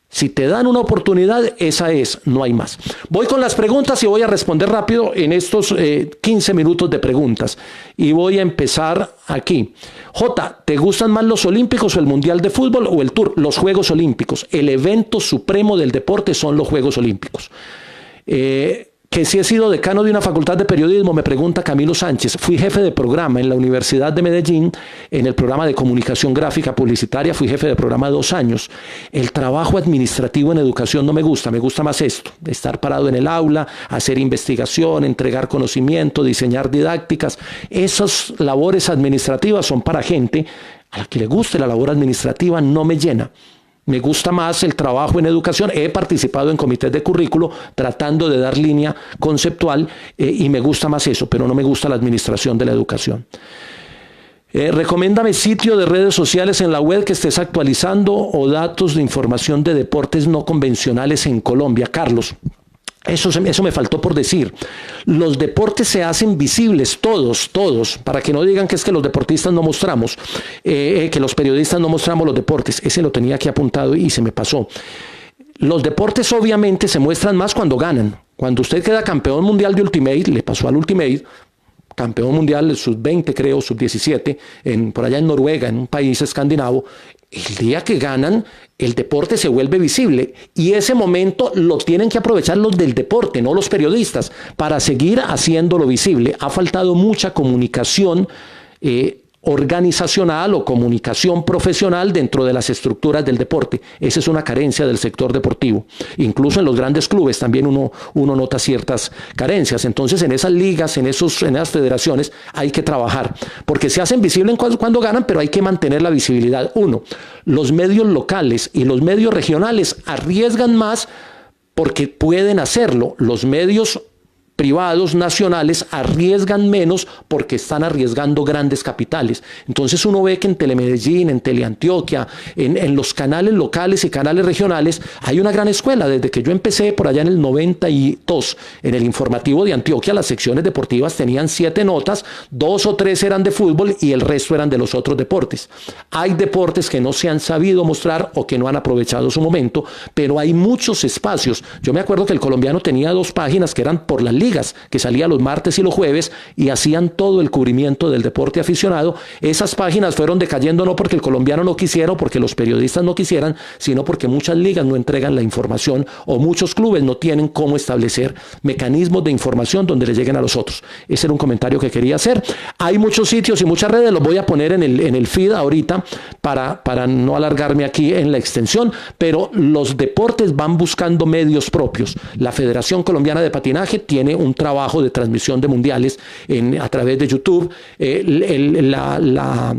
Si te dan una oportunidad, esa es, no hay más. Voy con las preguntas y voy a responder rápido en estos 15 minutos de preguntas. Y voy a empezar aquí. Jota, ¿te gustan más los Olímpicos o el Mundial de Fútbol o el Tour? Los Juegos Olímpicos. El evento supremo del deporte son los Juegos Olímpicos. Que si he sido decano de una facultad de periodismo, me pregunta Camilo Sánchez. Fui jefe de programa en la Universidad de Medellín, en el programa de comunicación gráfica publicitaria, fui jefe de programa 2 años. El trabajo administrativo en educación no me gusta más esto, estar parado en el aula, hacer investigación, entregar conocimiento, diseñar didácticas. Esas labores administrativas son para gente a la que le guste la labor administrativa, no me llena. Me gusta más el trabajo en educación. He participado en comités de currículo tratando de dar línea conceptual y me gusta más eso, pero no me gusta la administración de la educación. Recomiéndame sitio de redes sociales en la web que estés actualizando o datos de información de deportes no convencionales en Colombia. Carlos, eso me faltó por decir. Los deportes se hacen visibles, todos, para que no digan que es que los deportistas no mostramos, que los periodistas no mostramos los deportes. Ese lo tenía aquí apuntado y se me pasó. Los deportes obviamente se muestran más cuando ganan. Cuando usted queda campeón mundial de Ultimate, le pasó al Ultimate, campeón mundial sub-20 creo, sub-17, por allá en Noruega, en un país escandinavo, el día que ganan, el deporte se vuelve visible y ese momento lo tienen que aprovechar los del deporte, no los periodistas, para seguir haciéndolo visible. Ha faltado mucha comunicación organizacional o comunicación profesional dentro de las estructuras del deporte. Esa es una carencia del sector deportivo. Incluso en los grandes clubes también uno nota ciertas carencias. Entonces en esas ligas, en esas federaciones hay que trabajar, porque se hacen visibles cuando ganan, pero hay que mantener la visibilidad. Los medios locales y los medios regionales arriesgan más porque pueden hacerlo. Los medios privados nacionales arriesgan menos porque están arriesgando grandes capitales. Entonces uno ve que en Telemedellín, en Teleantioquia, en los canales locales y canales regionales hay una gran escuela. Desde que yo empecé por allá en el 92, en el informativo de Antioquia, las secciones deportivas tenían 7 notas, 2 o 3 eran de fútbol y el resto eran de los otros deportes. Hay deportes que no se han sabido mostrar o que no han aprovechado su momento, pero hay muchos espacios. Yo me acuerdo que el colombiano tenía 2 páginas que eran por las ligas, que salía los martes y los jueves y hacían todo el cubrimiento del deporte aficionado. Esas páginas fueron decayendo no porque el colombiano no quisiera o porque los periodistas no quisieran, sino porque muchas ligas no entregan la información o muchos clubes no tienen cómo establecer mecanismos de información donde le lleguen a los otros. Ese era un comentario que quería hacer. Hay muchos sitios y muchas redes, los voy a poner en el feed ahorita para no alargarme aquí en la extensión, pero los deportes van buscando medios propios. La Federación Colombiana de Patinaje tiene un trabajo de transmisión de mundiales a través de YouTube. La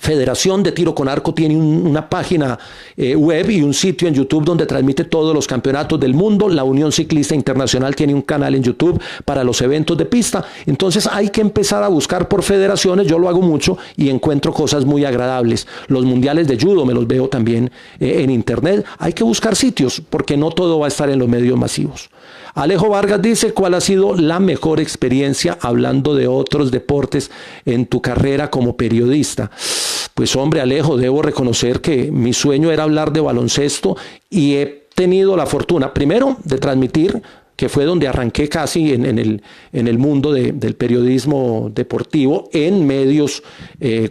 Federación de Tiro con Arco tiene una página web y un sitio en YouTube donde transmite todos los campeonatos del mundo. La Unión Ciclista Internacional tiene un canal en YouTube para los eventos de pista. Entonces hay que empezar a buscar por federaciones. Yo lo hago mucho y encuentro cosas muy agradables. Los mundiales de judo me los veo también en internet. Hay que buscar sitios porque no todo va a estar en los medios masivos. Alejo Vargas dice: ¿cuál ha sido la mejor experiencia hablando de otros deportes en tu carrera como periodista? Pues hombre, Alejo, debo reconocer que mi sueño era hablar de baloncesto y he tenido la fortuna, primero, de transmitir, que fue donde arranqué casi en el mundo del periodismo deportivo en medios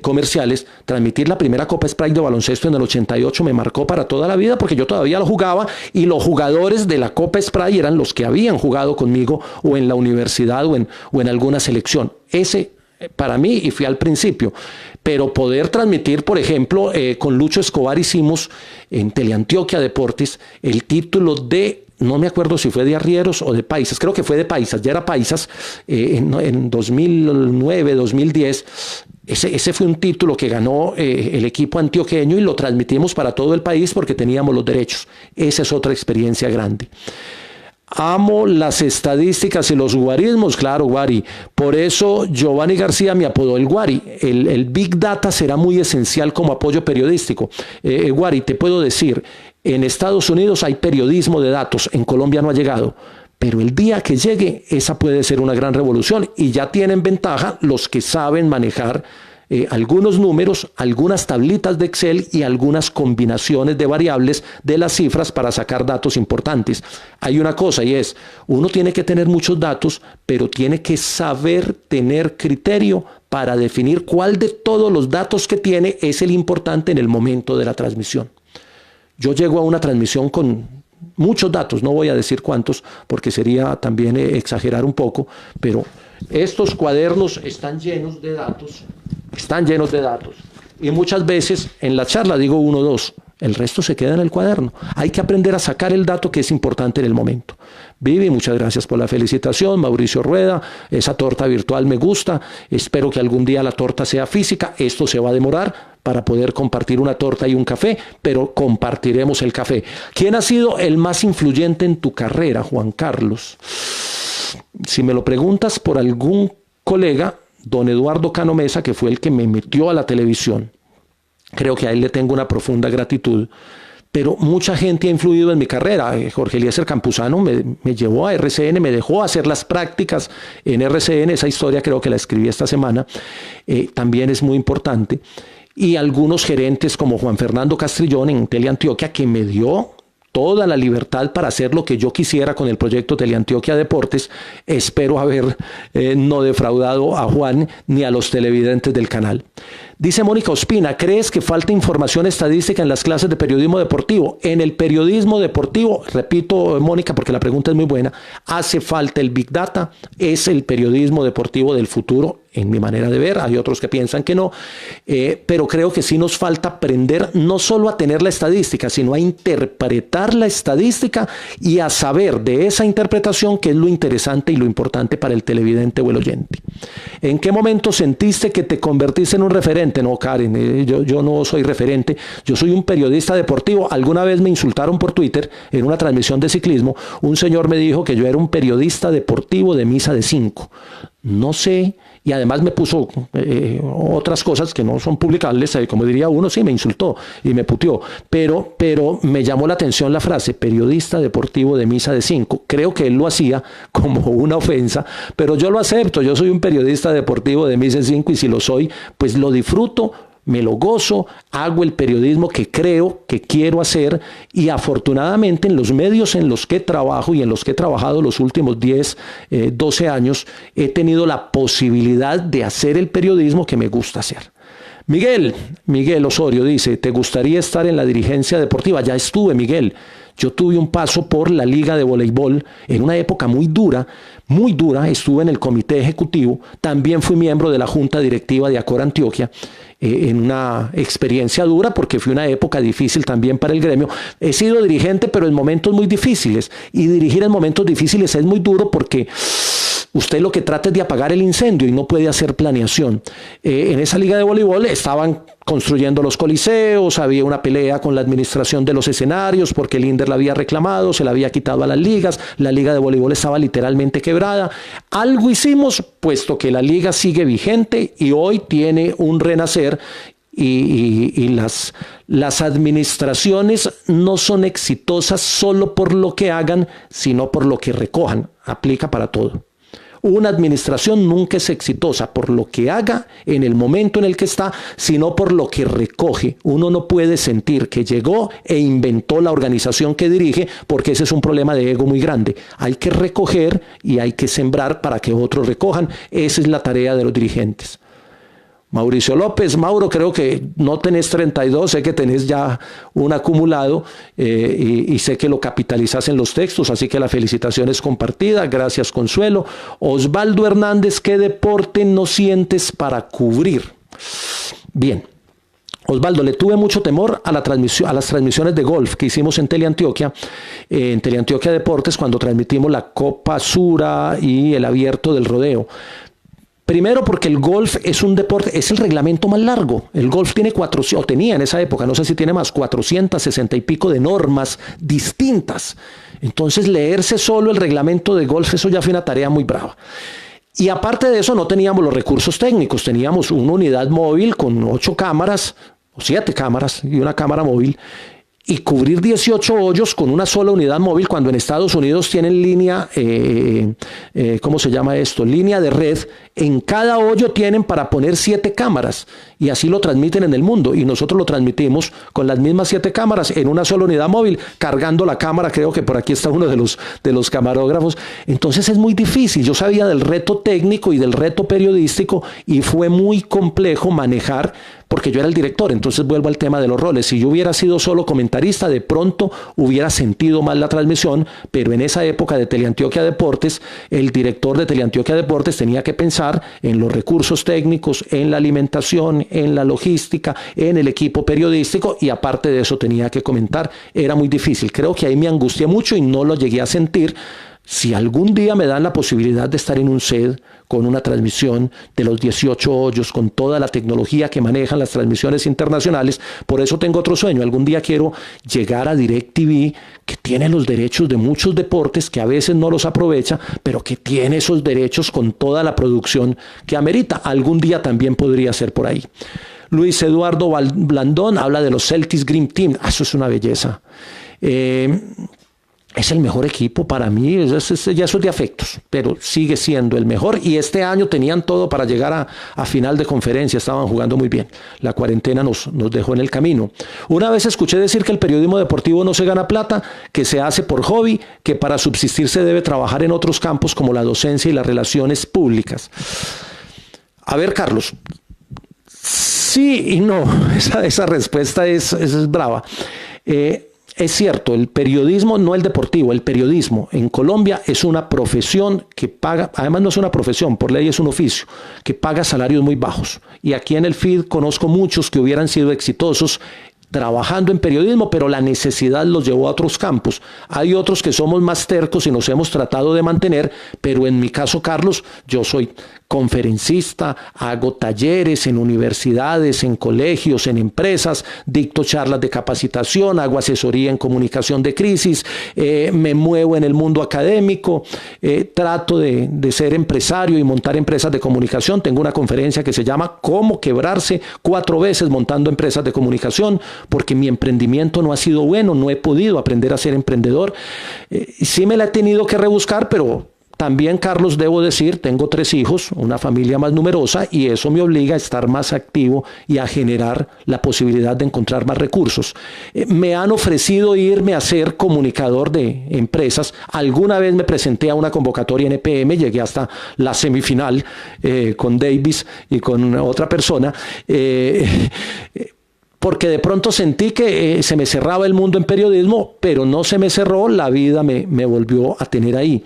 comerciales. Transmitir la primera Copa Sprite de baloncesto en el 88 me marcó para toda la vida porque yo todavía lo jugaba y los jugadores de la Copa Sprite eran los que habían jugado conmigo o en la universidad o en alguna selección. Ese para mí, y fui al principio, pero poder transmitir, por ejemplo, con Lucho Escobar hicimos en Teleantioquia Deportes el título de, no me acuerdo si fue de Arrieros o de Paisas, creo que fue de Paisas, ya era Paisas, en 2009, 2010, ese fue un título que ganó el equipo antioqueño y lo transmitimos para todo el país porque teníamos los derechos. Esa es otra experiencia grande. Amo las estadísticas y los guarismos, claro, Guari. Por eso Giovanni García me apodó el Guari. El Big Data será muy esencial como apoyo periodístico. Guari, te puedo decir, en Estados Unidos hay periodismo de datos, en Colombia no ha llegado. Pero el día que llegue, esa puede ser una gran revolución y ya tienen ventaja los que saben manejar algunos números, algunas tablitas de Excel y algunas combinaciones de variables de las cifras para sacar datos importantes. Hay una cosa y es, uno tiene que tener muchos datos, pero tiene que saber tener criterio para definir cuál de todos los datos que tiene es el importante en el momento de la transmisión. Yo llego a una transmisión con muchos datos, no voy a decir cuántos porque sería también exagerar un poco, pero estos cuadernos están llenos de datos y muchas veces en la charla digo 1 o 2, el resto se queda en el cuaderno. Hay que aprender a sacar el dato que es importante en el momento. Vivi, muchas gracias por la felicitación. Mauricio Rueda, esa torta virtual me gusta, espero que algún día la torta sea física, esto se va a demorar para poder compartir una torta y un café, pero compartiremos el café. ¿Quién ha sido el más influyente en tu carrera, Juan Carlos? Si me lo preguntas por algún colega, don Eduardo Cano Mesa, que fue el que me metió a la televisión. Creo que a él le tengo una profunda gratitud. Pero mucha gente ha influido en mi carrera. Jorge Eliezer Campuzano me llevó a RCN, me dejó hacer las prácticas en RCN. Esa historia creo que la escribí esta semana. También es muy importante. Y algunos gerentes como Juan Fernando Castrillón en Teleantioquia, que me dio toda la libertad para hacer lo que yo quisiera con el proyecto Teleantioquia Deportes. Espero haber no defraudado a Juan ni a los televidentes del canal. Dice Mónica Ospina, ¿crees que falta información estadística en las clases de periodismo deportivo? En el periodismo deportivo, repito, Mónica, porque la pregunta es muy buena, hace falta el Big Data, es el periodismo deportivo del futuro, en mi manera de ver. Hay otros que piensan que no, pero creo que sí nos falta aprender no solo a tener la estadística, sino a interpretar la estadística y a saber de esa interpretación qué es lo interesante y lo importante para el televidente o el oyente. ¿En qué momento sentiste que te convertiste en un referente? No, Karen, yo no soy referente, yo soy un periodista deportivo. Alguna vez me insultaron por Twitter en una transmisión de ciclismo. Un señor me dijo que yo era un periodista deportivo de misa de 5. No sé, y además me puso otras cosas que no son publicables, como diría uno, sí, me insultó y me puteó, pero me llamó la atención la frase, periodista deportivo de misa de 5. Creo que él lo hacía como una ofensa, pero yo lo acepto, yo soy un periodista deportivo de misa de 5 y si lo soy, pues lo disfruto, me lo gozo, hago el periodismo que creo que quiero hacer y afortunadamente en los medios en los que trabajo y en los que he trabajado los últimos 10, 12 años, he tenido la posibilidad de hacer el periodismo que me gusta hacer. Miguel Osorio dice, ¿te gustaría estar en la dirigencia deportiva? Ya estuve, Miguel. Yo tuve un paso por la Liga de Voleibol en una época muy dura, estuve en el comité ejecutivo, también fui miembro de la junta directiva de Acor Antioquia, en una experiencia dura porque fue una época difícil también para el gremio. He sido dirigente pero en momentos muy difíciles y dirigir en momentos difíciles es muy duro porque usted lo que trata es de apagar el incendio y no puede hacer planeación. En esa liga de voleibol estaban construyendo los coliseos, había una pelea con la administración de los escenarios porque el INDER la había reclamado, se la había quitado a las ligas, la liga de voleibol estaba literalmente quebrada. Algo hicimos, puesto que la liga sigue vigente y hoy tiene un renacer y las administraciones no son exitosas solo por lo que hagan, sino por lo que recojan. Aplica para todo. Una administración nunca es exitosa por lo que haga en el momento en el que está, sino por lo que recoge. Uno no puede sentir que llegó e inventó la organización que dirige, porque ese es un problema de ego muy grande. Hay que recoger y hay que sembrar para que otros recojan. Esa es la tarea de los dirigentes. Mauricio López, Mauro, creo que no tenés 32, sé que tenés ya un acumulado y sé que lo capitalizás en los textos, así que la felicitación es compartida. Gracias, Consuelo. Osvaldo Hernández, ¿qué deporte no sientes para cubrir? Bien. Osvaldo, le tuve mucho temor a las transmisiones de golf que hicimos en Teleantioquia Deportes, cuando transmitimos la Copa Sura y el Abierto del Rodeo. Primero porque el golf es un deporte, es el reglamento más largo. El golf tiene 400, o tenía en esa época, no sé si tiene más, 460 y pico de normas distintas. Entonces leerse solo el reglamento de golf, eso ya fue una tarea muy brava. Y aparte de eso no teníamos los recursos técnicos, teníamos una unidad móvil con 8 cámaras, o 7 cámaras y una cámara móvil, y cubrir 18 hoyos con una sola unidad móvil cuando en Estados Unidos tienen línea, ¿cómo se llama esto? Línea de red. En cada hoyo tienen para poner 7 cámaras y así lo transmiten en el mundo y nosotros lo transmitimos con las mismas 7 cámaras en una sola unidad móvil, cargando la cámara. Creo que por aquí está uno de los camarógrafos. Entonces es muy difícil. Yo sabía del reto técnico y del reto periodístico y fue muy complejo manejar, porque yo era el director. Entonces vuelvo al tema de los roles. Si yo hubiera sido solo comentarista, de pronto hubiera sentido mal la transmisión, pero en esa época de Teleantioquia Deportes, el director de Teleantioquia Deportes tenía que pensar en los recursos técnicos, en la alimentación, en la logística, en el equipo periodístico y aparte de eso tenía que comentar. Era muy difícil. Creo que ahí me angustié mucho y no lo llegué a sentir. Si algún día me dan la posibilidad de estar en un set con una transmisión de los 18 hoyos, con toda la tecnología que manejan las transmisiones internacionales, por eso tengo otro sueño. Algún día quiero llegar a DirecTV, que tiene los derechos de muchos deportes, que a veces no los aprovecha, pero que tiene esos derechos con toda la producción que amerita. Algún día también podría ser por ahí. Luis Eduardo Blandón habla de los Celtics Dream Team. Eso es una belleza. Es el mejor equipo para mí, ya eso es de afectos, pero sigue siendo el mejor, y este año tenían todo para llegar a final de conferencia, estaban jugando muy bien. La cuarentena nos dejó en el camino. Una vez escuché decir que el periodismo deportivo no se gana plata, que se hace por hobby, que para subsistir se debe trabajar en otros campos como la docencia y las relaciones públicas. A ver, Carlos, sí y no, esa respuesta es brava. Es cierto, el periodismo, no el deportivo, el periodismo en Colombia es una profesión que paga, además no es una profesión, por ley es un oficio, que paga salarios muy bajos. Y aquí en el FID conozco muchos que hubieran sido exitosos trabajando en periodismo, pero la necesidad los llevó a otros campos. Hay otros que somos más tercos y nos hemos tratado de mantener, pero en mi caso, Carlos, yo soy conferencista, hago talleres en universidades, en colegios, en empresas, dicto charlas de capacitación, hago asesoría en comunicación de crisis, me muevo en el mundo académico, trato de ser empresario y montar empresas de comunicación. Tengo una conferencia que se llama Cómo quebrarse 4 veces montando empresas de comunicación, porque mi emprendimiento no ha sido bueno, no he podido aprender a ser emprendedor. Sí me la he tenido que rebuscar, pero también, Carlos, debo decir, tengo 3 hijos, una familia más numerosa, y eso me obliga a estar más activo y a generar la posibilidad de encontrar más recursos. Me han ofrecido irme a ser comunicador de empresas. Alguna vez me presenté a una convocatoria en EPM, llegué hasta la semifinal con Davis y con otra persona. Porque de pronto sentí que se me cerraba el mundo en periodismo, pero no se me cerró, la vida me volvió a tener ahí.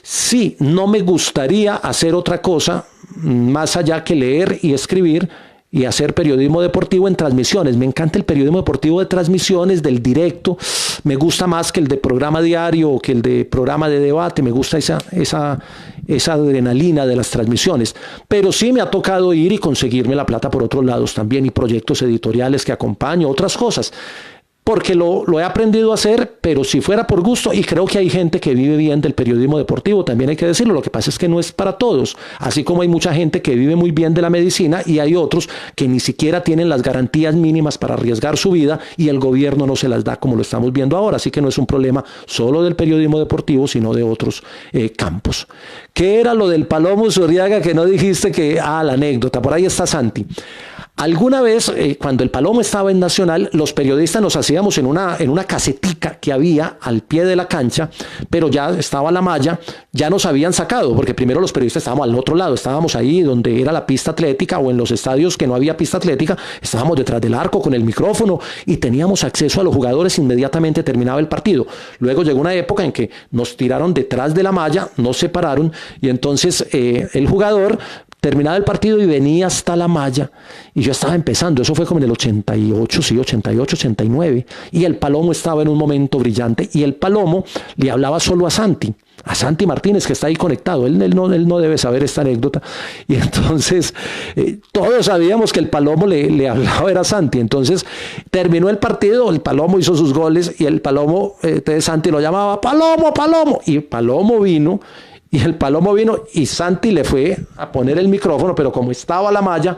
Sí, no me gustaría hacer otra cosa más allá que leer y escribir y hacer periodismo deportivo en transmisiones. Me encanta el periodismo deportivo de transmisiones, del directo. Me gusta más que el de programa diario o que el de programa de debate. Me gusta esa adrenalina de las transmisiones. Pero sí me ha tocado ir y conseguirme la plata por otros lados también, y proyectos editoriales que acompaño, otras cosas. Porque lo he aprendido a hacer, pero si fuera por gusto, y creo que hay gente que vive bien del periodismo deportivo, también hay que decirlo. Lo que pasa es que no es para todos, así como hay mucha gente que vive muy bien de la medicina, y hay otros que ni siquiera tienen las garantías mínimas para arriesgar su vida, y el gobierno no se las da, como lo estamos viendo ahora. Así que no es un problema solo del periodismo deportivo, sino de otros campos. ¿Qué era lo del Palomo Zurriaga que no dijiste? La anécdota, por ahí está Santi. Alguna vez, cuando el Palomo estaba en Nacional, los periodistas nos hacíamos en una casetica que había al pie de la cancha, pero ya estaba la malla, ya nos habían sacado, porque primero los periodistas estábamos al otro lado, estábamos ahí donde era la pista atlética, o en los estadios que no había pista atlética, estábamos detrás del arco con el micrófono y teníamos acceso a los jugadores inmediatamente terminaba el partido. Luego llegó una época en que nos tiraron detrás de la malla, nos separaron, y entonces el jugador terminaba el partido y venía hasta la malla, y yo estaba empezando, eso fue como en el 88, sí, 88, 89, y el Palomo estaba en un momento brillante, y el Palomo le hablaba solo a Santi Martínez, que está ahí conectado. Él no debe saber esta anécdota, y entonces todos sabíamos que el Palomo le hablaba era a Santi. Entonces terminó el partido, el Palomo hizo sus goles, y el Palomo, Santi lo llamaba Palomo, y Palomo vino, y Santi le fue a poner el micrófono, pero como estaba la malla,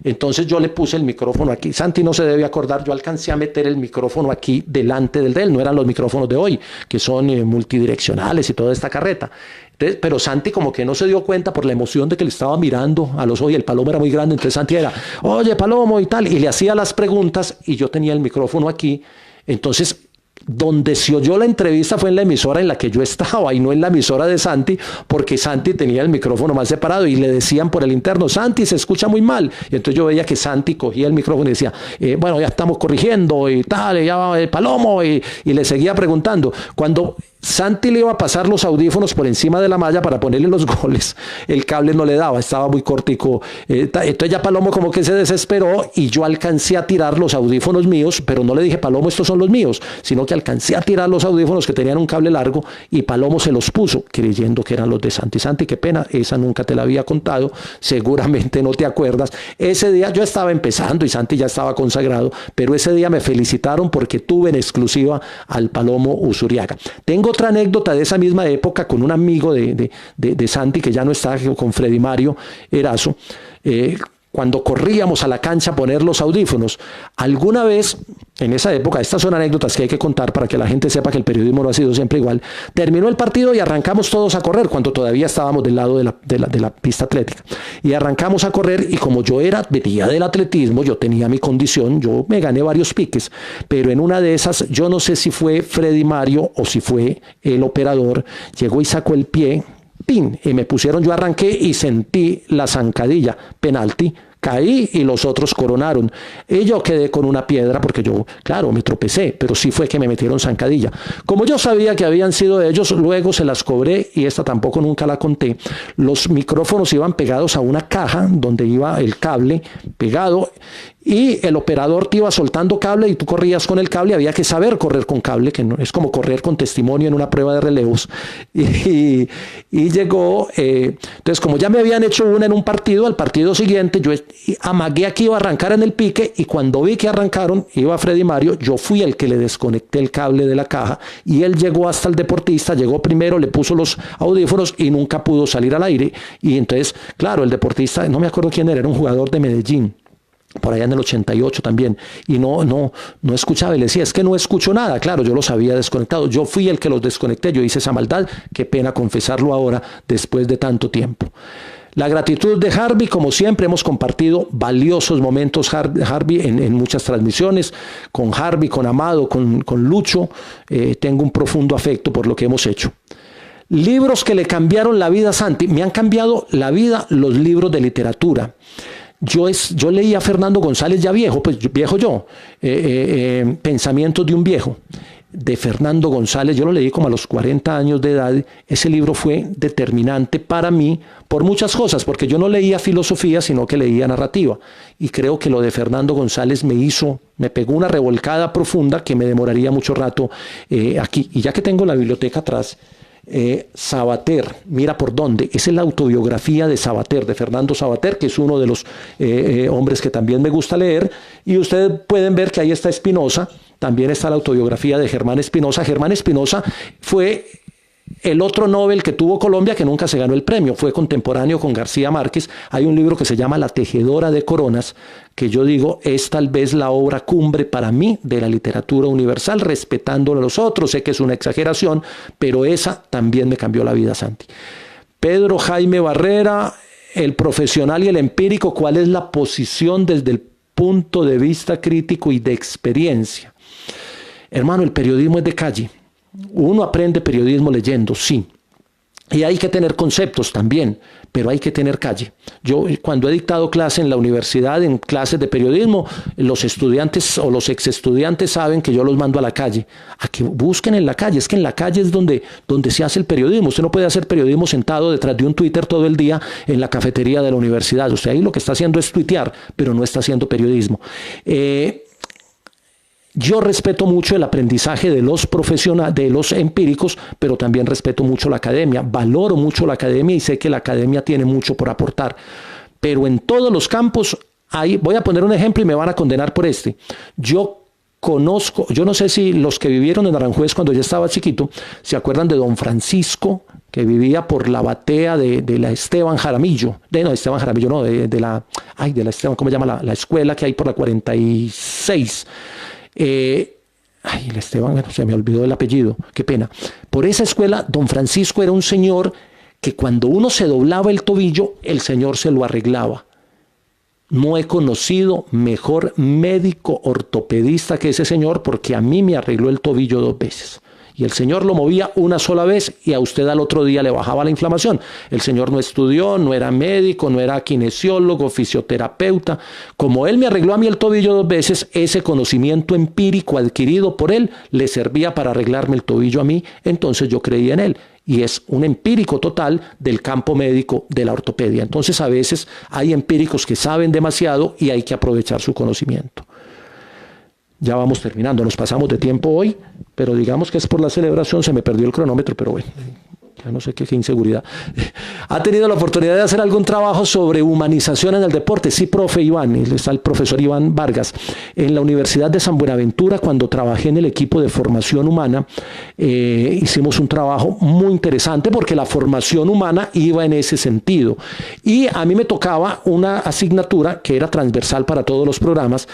entonces yo le puse el micrófono aquí. Santi no se debe acordar, yo alcancé a meter el micrófono aquí delante del de él. No eran los micrófonos de hoy, que son multidireccionales y toda esta carreta. Entonces, pero Santi como que no se dio cuenta por la emoción de que le estaba mirando a los ojos, y el Palomo era muy grande, entonces Santi era, oye Palomo y tal, y le hacía las preguntas, y yo tenía el micrófono aquí. Entonces, donde se oyó la entrevista fue en la emisora en la que yo estaba, y no en la emisora de Santi, porque Santi tenía el micrófono más separado, y le decían por el interno, Santi, se escucha muy mal. Y entonces yo veía que Santi cogía el micrófono y decía, bueno, ya estamos corrigiendo y tal, y ya va el Palomo, y le seguía preguntando. Cuando Santi le iba a pasar los audífonos por encima de la malla para ponerle los goles. El cable no le daba, estaba muy cortico. Entonces ya Palomo como que se desesperó y yo alcancé a tirar los audífonos míos, pero no le dije, Palomo, estos son los míos, sino que alcancé a tirar los audífonos que tenían un cable largo y Palomo se los puso, creyendo que eran los de Santi. Santi, qué pena, esa nunca te la había contado, seguramente no te acuerdas. Ese día yo estaba empezando y Santi ya estaba consagrado, pero ese día me felicitaron porque tuve en exclusiva al Palomo Usuriaga. Tengo otra anécdota de esa misma época con un amigo de Santi, que ya no está, con Freddy Mario Erazo, cuando corríamos a la cancha a poner los audífonos. Alguna vez, en esa época, estas son anécdotas que hay que contar para que la gente sepa que el periodismo no ha sido siempre igual, terminó el partido y arrancamos todos a correr, cuando todavía estábamos del lado de la pista atlética. Y arrancamos a correr y como yo venía del atletismo, yo tenía mi condición, yo me gané varios piques, pero en una de esas, yo no sé si fue Freddy Mario o si fue el operador, llegó y sacó el pie, ¡pin! Y me pusieron, yo arranqué y sentí la zancadilla, penalti, caí y los otros coronaron. Y yo quedé con una piedra porque yo, claro, me tropecé, pero sí fue que me metieron zancadilla. Como yo sabía que habían sido ellos, luego se las cobré y esta tampoco nunca la conté. Los micrófonos iban pegados a una caja donde iba el cable pegado y el operador te iba soltando cable y tú corrías con el cable. Había que saber correr con cable, que no, es como correr con testimonio en una prueba de relevos. Y llegó, entonces como ya me habían hecho una en un partido, al partido siguiente yo amagué aquí, iba a arrancar en el pique y cuando vi que arrancaron, iba Freddy Mario, yo fui el que le desconecté el cable de la caja y él llegó hasta el deportista, llegó primero, le puso los audífonos y nunca pudo salir al aire. Y entonces, claro, el deportista, no me acuerdo quién era un jugador de Medellín, por allá en el 88 también, y no escuchaba, y le decía, es que no escucho nada. Claro, yo los había desconectado, yo fui el que los desconecté, yo hice esa maldad, qué pena confesarlo ahora después de tanto tiempo. La gratitud de Harvey, como siempre, hemos compartido valiosos momentos, Harvey, en muchas transmisiones, con Harvey, con Amado, con Lucho, tengo un profundo afecto por lo que hemos hecho. Libros que le cambiaron la vida a Santi, me han cambiado la vida los libros de literatura. Yo leí a Fernando González ya viejo, pues viejo yo, Pensamientos de un viejo, de Fernando González, yo lo leí como a los 40 años de edad. Ese libro fue determinante para mí por muchas cosas, porque yo no leía filosofía, sino que leía narrativa. Y creo que lo de Fernando González me pegó una revolcada profunda que me demoraría mucho rato aquí. Y ya que tengo la biblioteca atrás, Sabater, mira por dónde, esa es la autobiografía de Sabater, de Fernando Sabater, que es uno de los hombres que también me gusta leer, y ustedes pueden ver que ahí está Espinosa, también está la autobiografía de Germán Espinosa. Germán Espinosa fue el otro Nobel que tuvo Colombia que nunca se ganó el premio, fue contemporáneo con García Márquez. Hay un libro que se llama La tejedora de coronas, que yo digo es tal vez la obra cumbre para mí de la literatura universal, respetando a los otros, sé que es una exageración, pero esa también me cambió la vida, Santi. Pedro Jaime Barrera, El profesional y el empírico, ¿cuál es la posición desde el punto de vista crítico y de experiencia? Hermano, el periodismo es de calle. Uno aprende periodismo leyendo, sí. Y hay que tener conceptos también, pero hay que tener calle. Yo cuando he dictado clase en la universidad, en clases de periodismo, los estudiantes o los exestudiantes saben que yo los mando a la calle, a que busquen en la calle. Es que en la calle es donde se hace el periodismo. Usted no puede hacer periodismo sentado detrás de un Twitter todo el día en la cafetería de la universidad. Usted ahí lo que está haciendo es tuitear, pero no está haciendo periodismo. Yo respeto mucho el aprendizaje de los profesionales, de los empíricos, pero también respeto mucho la academia, valoro mucho la academia y sé que la academia tiene mucho por aportar. Pero en todos los campos, voy a poner un ejemplo y me van a condenar por este. Yo no sé si los que vivieron en Aranjuez cuando yo estaba chiquito, se acuerdan de don Francisco, que vivía por la batea de la Esteban Jaramillo, de la Esteban, ¿cómo se llama la escuela que hay por la 46? El Esteban, bueno, se me olvidó el apellido, qué pena. Por esa escuela, don Francisco era un señor que cuando uno se doblaba el tobillo, el señor se lo arreglaba. No he conocido mejor médico ortopedista que ese señor, porque a mí me arregló el tobillo 2 veces. Y el señor lo movía una sola vez y a usted al otro día le bajaba la inflamación. El señor no estudió, no era médico, no era kinesiólogo, fisioterapeuta. Como él me arregló a mí el tobillo 2 veces, ese conocimiento empírico adquirido por él le servía para arreglarme el tobillo a mí, entonces yo creía en él. Y es un empírico total del campo médico de la ortopedia. Entonces a veces hay empíricos que saben demasiado y hay que aprovechar su conocimiento. Ya vamos terminando, nos pasamos de tiempo hoy, pero digamos que es por la celebración, se me perdió el cronómetro, pero bueno, ya no sé qué inseguridad. ¿Ha tenido la oportunidad de hacer algún trabajo sobre humanización en el deporte? Sí, profe Iván, está el profesor Iván Vargas. En la Universidad de San Buenaventura, cuando trabajé en el equipo de formación humana, hicimos un trabajo muy interesante porque la formación humana iba en ese sentido. Y a mí me tocaba una asignatura que era transversal para todos los programas,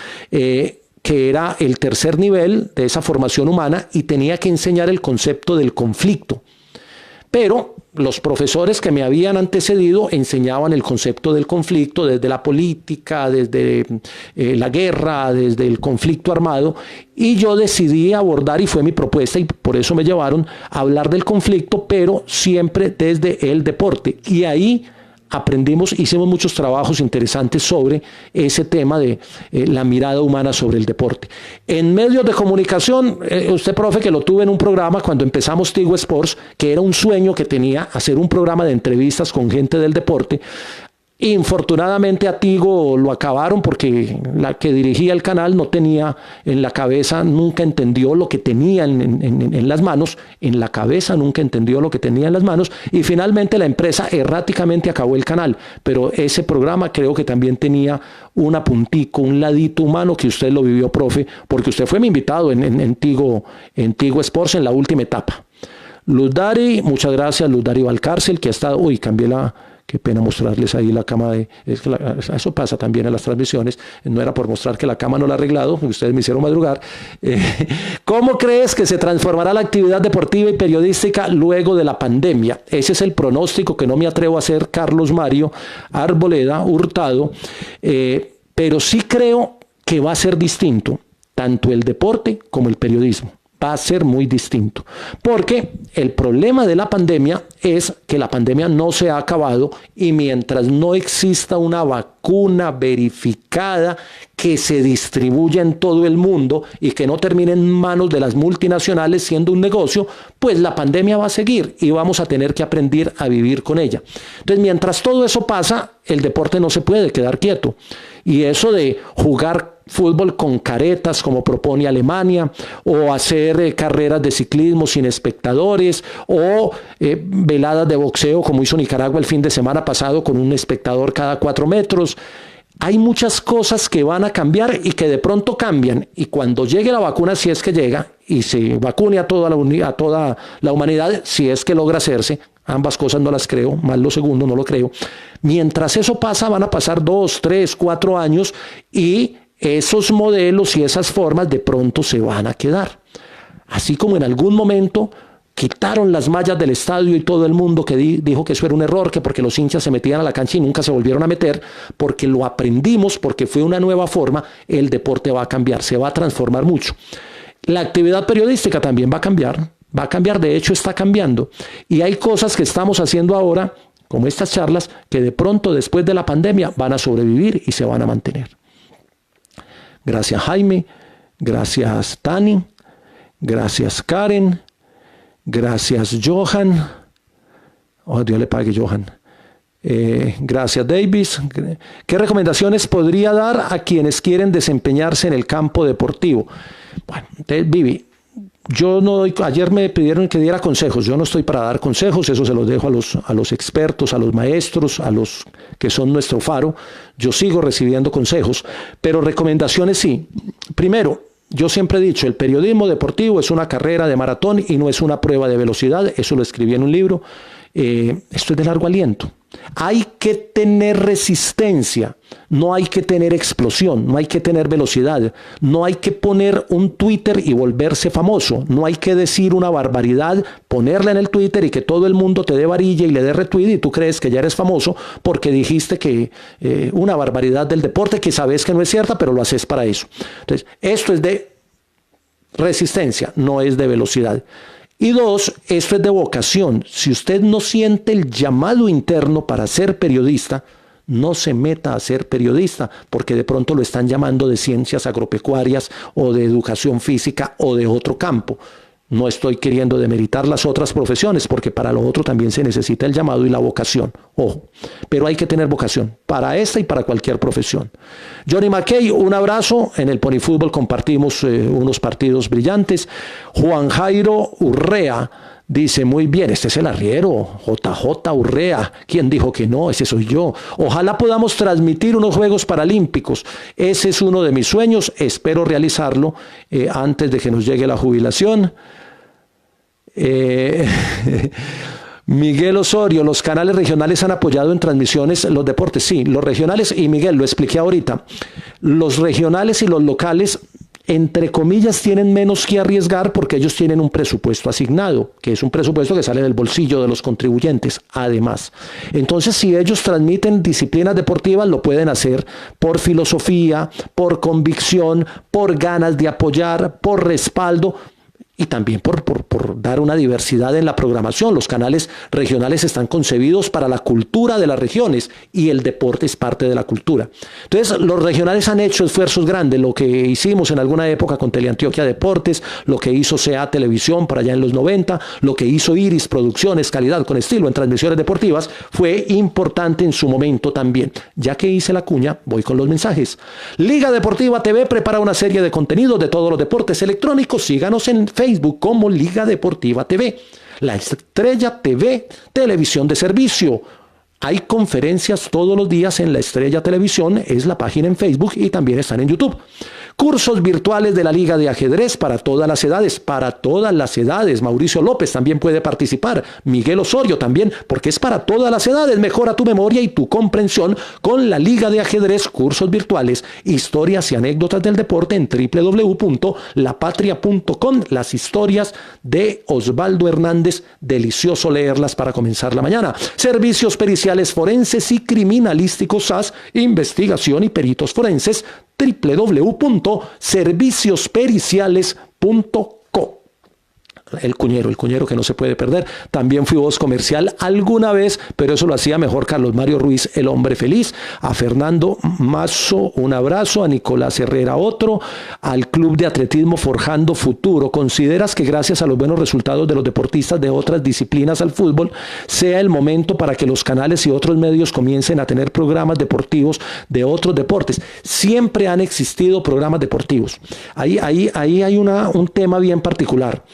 que era el tercer nivel de esa formación humana y tenía que enseñar el concepto del conflicto. Pero los profesores que me habían antecedido enseñaban el concepto del conflicto desde la política, desde la guerra, desde el conflicto armado, y yo decidí abordar, y fue mi propuesta, y por eso me llevaron a hablar del conflicto, pero siempre desde el deporte. Y ahí aprendimos, hicimos muchos trabajos interesantes sobre ese tema de la mirada humana sobre el deporte. En medios de comunicación, usted, profe, que lo tuve en un programa cuando empezamos Tigo Sports, que era un sueño que tenía, hacer un programa de entrevistas con gente del deporte. Infortunadamente a Tigo lo acabaron porque la que dirigía el canal no tenía en la cabeza, nunca entendió lo que tenía en las manos, en la cabeza nunca entendió lo que tenía en las manos, y finalmente la empresa erráticamente acabó el canal. Pero ese programa creo que también tenía un apuntico, un ladito humano, que usted lo vivió, profe, porque usted fue mi invitado en Tigo Sports en la última etapa. Luz Dari, muchas gracias, Luz Dari Valcárcel, que ha estado, cambié la... Qué pena mostrarles ahí la cama eso pasa también en las transmisiones. No era por mostrar que la cama no la he arreglado, ustedes me hicieron madrugar. ¿Cómo crees que se transformará la actividad deportiva y periodística luego de la pandemia? Ese es el pronóstico que no me atrevo a hacer, Carlos Mario Arboleda Hurtado, pero sí creo que va a ser distinto, tanto el deporte como el periodismo. Va a ser muy distinto, porque el problema de la pandemia es que la pandemia no se ha acabado y mientras no exista una vacuna verificada que se distribuya en todo el mundo y que no termine en manos de las multinacionales siendo un negocio, pues la pandemia va a seguir y vamos a tener que aprender a vivir con ella. Entonces, mientras todo eso pasa, el deporte no se puede quedar quieto. Y eso de jugar fútbol con caretas, como propone Alemania, o hacer carreras de ciclismo sin espectadores, o veladas de boxeo, como hizo Nicaragua el fin de semana pasado, con un espectador cada 4 metros. Hay muchas cosas que van a cambiar y que de pronto cambian. Y cuando llegue la vacuna, si es que llega, y se vacune a toda la humanidad, si es que logra hacerse, ambas cosas no las creo, más lo segundo no lo creo. Mientras eso pasa, van a pasar 2, 3, 4 años y esos modelos y esas formas de pronto se van a quedar. Así como en algún momento quitaron las mallas del estadio y todo el mundo que dijo que eso era un error, que porque los hinchas se metían a la cancha y nunca se volvieron a meter, porque lo aprendimos, porque fue una nueva forma, el deporte va a cambiar, se va a transformar mucho. La actividad periodística también va a cambiar, de hecho está cambiando. Y hay cosas que estamos haciendo ahora, como estas charlas, que de pronto después de la pandemia van a sobrevivir y se van a mantener. Gracias Jaime, gracias Tani, gracias Karen, gracias Johan, Dios le pague Johan, gracias Davis. ¿Qué recomendaciones podría dar a quienes quieren desempeñarse en el campo deportivo? Bueno, Vivi, yo no doy, ayer me pidieron que diera consejos, yo no estoy para dar consejos, eso se los dejo a los expertos, a los maestros, a los que son nuestro faro. Yo sigo recibiendo consejos, pero recomendaciones sí. Primero, yo siempre he dicho, el periodismo deportivo es una carrera de maratón y no es una prueba de velocidad, eso lo escribí en un libro. Esto es de largo aliento. Hay que tener resistencia, no hay que tener explosión, no hay que tener velocidad, no hay que poner un Twitter y volverse famoso, no hay que decir una barbaridad, ponerla en el Twitter y que todo el mundo te dé varilla y le dé retweet y tú crees que ya eres famoso porque dijiste que una barbaridad del deporte que sabes que no es cierta, pero lo haces para eso. Entonces, esto es de resistencia, no es de velocidad. Y dos, esto es de vocación. Si usted no siente el llamado interno para ser periodista, no se meta a ser periodista, porque de pronto lo están llamando de ciencias agropecuarias o de educación física o de otro campo. No estoy queriendo demeritar las otras profesiones, porque para lo otro también se necesita el llamado y la vocación. Ojo, pero hay que tener vocación para esta y para cualquier profesión. Johnny McKay, un abrazo. En el Pony Fútbol compartimos unos partidos brillantes. Juan Jairo Urrea dice, muy bien, este es el arriero, JJ Urrea. ¿Quién dijo que no? Ese soy yo. Ojalá podamos transmitir unos Juegos Paralímpicos. Ese es uno de mis sueños. Espero realizarlo antes de que nos llegue la jubilación. Miguel Osorio, los canales regionales han apoyado en transmisiones los deportes. Sí, los regionales, y Miguel, lo expliqué ahorita, los regionales y los locales, entre comillas, tienen menos que arriesgar porque ellos tienen un presupuesto asignado, que es un presupuesto que sale del bolsillo de los contribuyentes, además. Entonces, si ellos transmiten disciplinas deportivas, lo pueden hacer por filosofía, por convicción, por ganas de apoyar, por respaldo, y también por dar una diversidad en la programación. Los canales regionales están concebidos para la cultura de las regiones y el deporte es parte de la cultura. Entonces, los regionales han hecho esfuerzos grandes, lo que hicimos en alguna época con Teleantioquia Deportes, lo que hizo CA Televisión para allá en los 90, lo que hizo Iris Producciones, Calidad con Estilo en transmisiones deportivas, fue importante en su momento también. Ya que hice la cuña, voy con los mensajes. Liga Deportiva TV prepara una serie de contenidos de todos los deportes electrónicos. Síganos en Facebook como Liga Deportiva TV. La Estrella TV, televisión de servicio. Hay conferencias todos los días en La Estrella Televisión, es la página en Facebook y también están en YouTube. Cursos virtuales de la Liga de Ajedrez para todas las edades, Mauricio López también puede participar, Miguel Osorio también, porque es para todas las edades. Mejora tu memoria y tu comprensión con la Liga de Ajedrez, cursos virtuales, historias y anécdotas del deporte en www.lapatria.com. Las historias de Osvaldo Hernández, delicioso leerlas para comenzar la mañana. Servicios periciales forenses y criminalísticos SAS, investigación y peritos forenses, www.serviciospericiales.co. El cuñero que no se puede perder. También fui voz comercial alguna vez, pero eso lo hacía mejor Carlos Mario Ruiz, el hombre feliz. A Fernando Mazo, un abrazo. A Nicolás Herrera, otro. Al Club de Atletismo Forjando Futuro. ¿Consideras que gracias a los buenos resultados de los deportistas de otras disciplinas al fútbol, sea el momento para que los canales y otros medios comiencen a tener programas deportivos de otros deportes? Siempre han existido programas deportivos. Ahí hay un tema bien particular.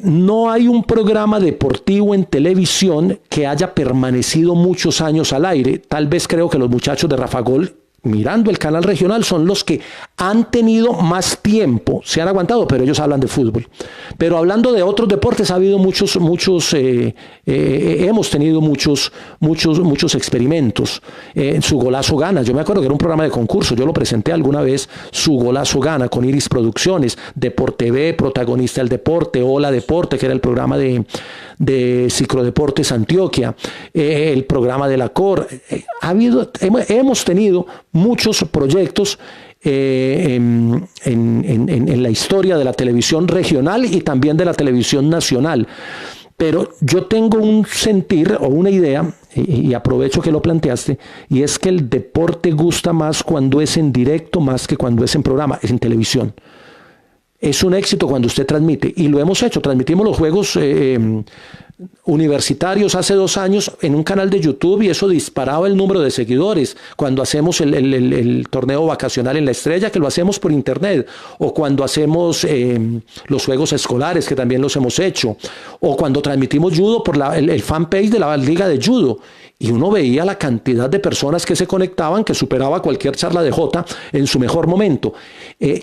No hay un programa deportivo en televisión que haya permanecido muchos años al aire. Tal vez creo que los muchachos de Rafa Gol, mirando el canal regional, son los que han tenido más tiempo, se han aguantado, pero ellos hablan de fútbol. Pero hablando de otros deportes, ha habido hemos tenido muchos experimentos. Su Golazo Gana, yo me acuerdo que era un programa de concurso, yo lo presenté alguna vez, Su Golazo Gana, con Iris Producciones, Deporte B, Protagonista del Deporte, Hola Deporte, que era el programa de Ciclodeportes Antioquia, el programa de la COR. Hemos tenido muchos proyectos en la historia de la televisión regional y también de la televisión nacional. Pero yo tengo un sentir o una idea, y aprovecho que lo planteaste, y es que el deporte gusta más cuando es en directo, más que cuando es en programa, es en televisión. Es un éxito cuando usted transmite, y lo hemos hecho. Transmitimos los Juegos Universitarios hace 2 años en un canal de YouTube y eso disparaba el número de seguidores. Cuando hacemos el torneo vacacional en La Estrella, que lo hacemos por internet, o cuando hacemos los Juegos Escolares, que también los hemos hecho, o cuando transmitimos judo por el fanpage de la Liga de Judo. Y uno veía la cantidad de personas que se conectaban, que superaba cualquier charla de Jota en su mejor momento.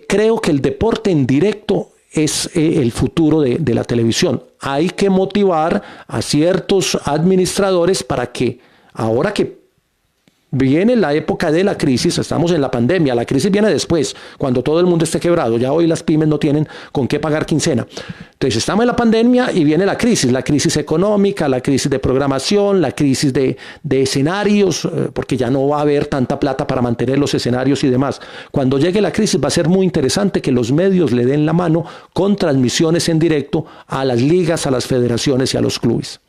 Creo que el deporte en directo es el futuro de la televisión. Hay que motivar a ciertos administradores para que, ahora que Viene la época de la crisis, estamos en la pandemia, la crisis viene después, cuando todo el mundo esté quebrado. Ya hoy las pymes no tienen con qué pagar quincena. Entonces estamos en la pandemia y viene la crisis económica, la crisis de programación, la crisis de escenarios, porque ya no va a haber tanta plata para mantener los escenarios y demás. Cuando llegue la crisis va a ser muy interesante que los medios le den la mano con transmisiones en directo a las ligas, a las federaciones y a los clubes.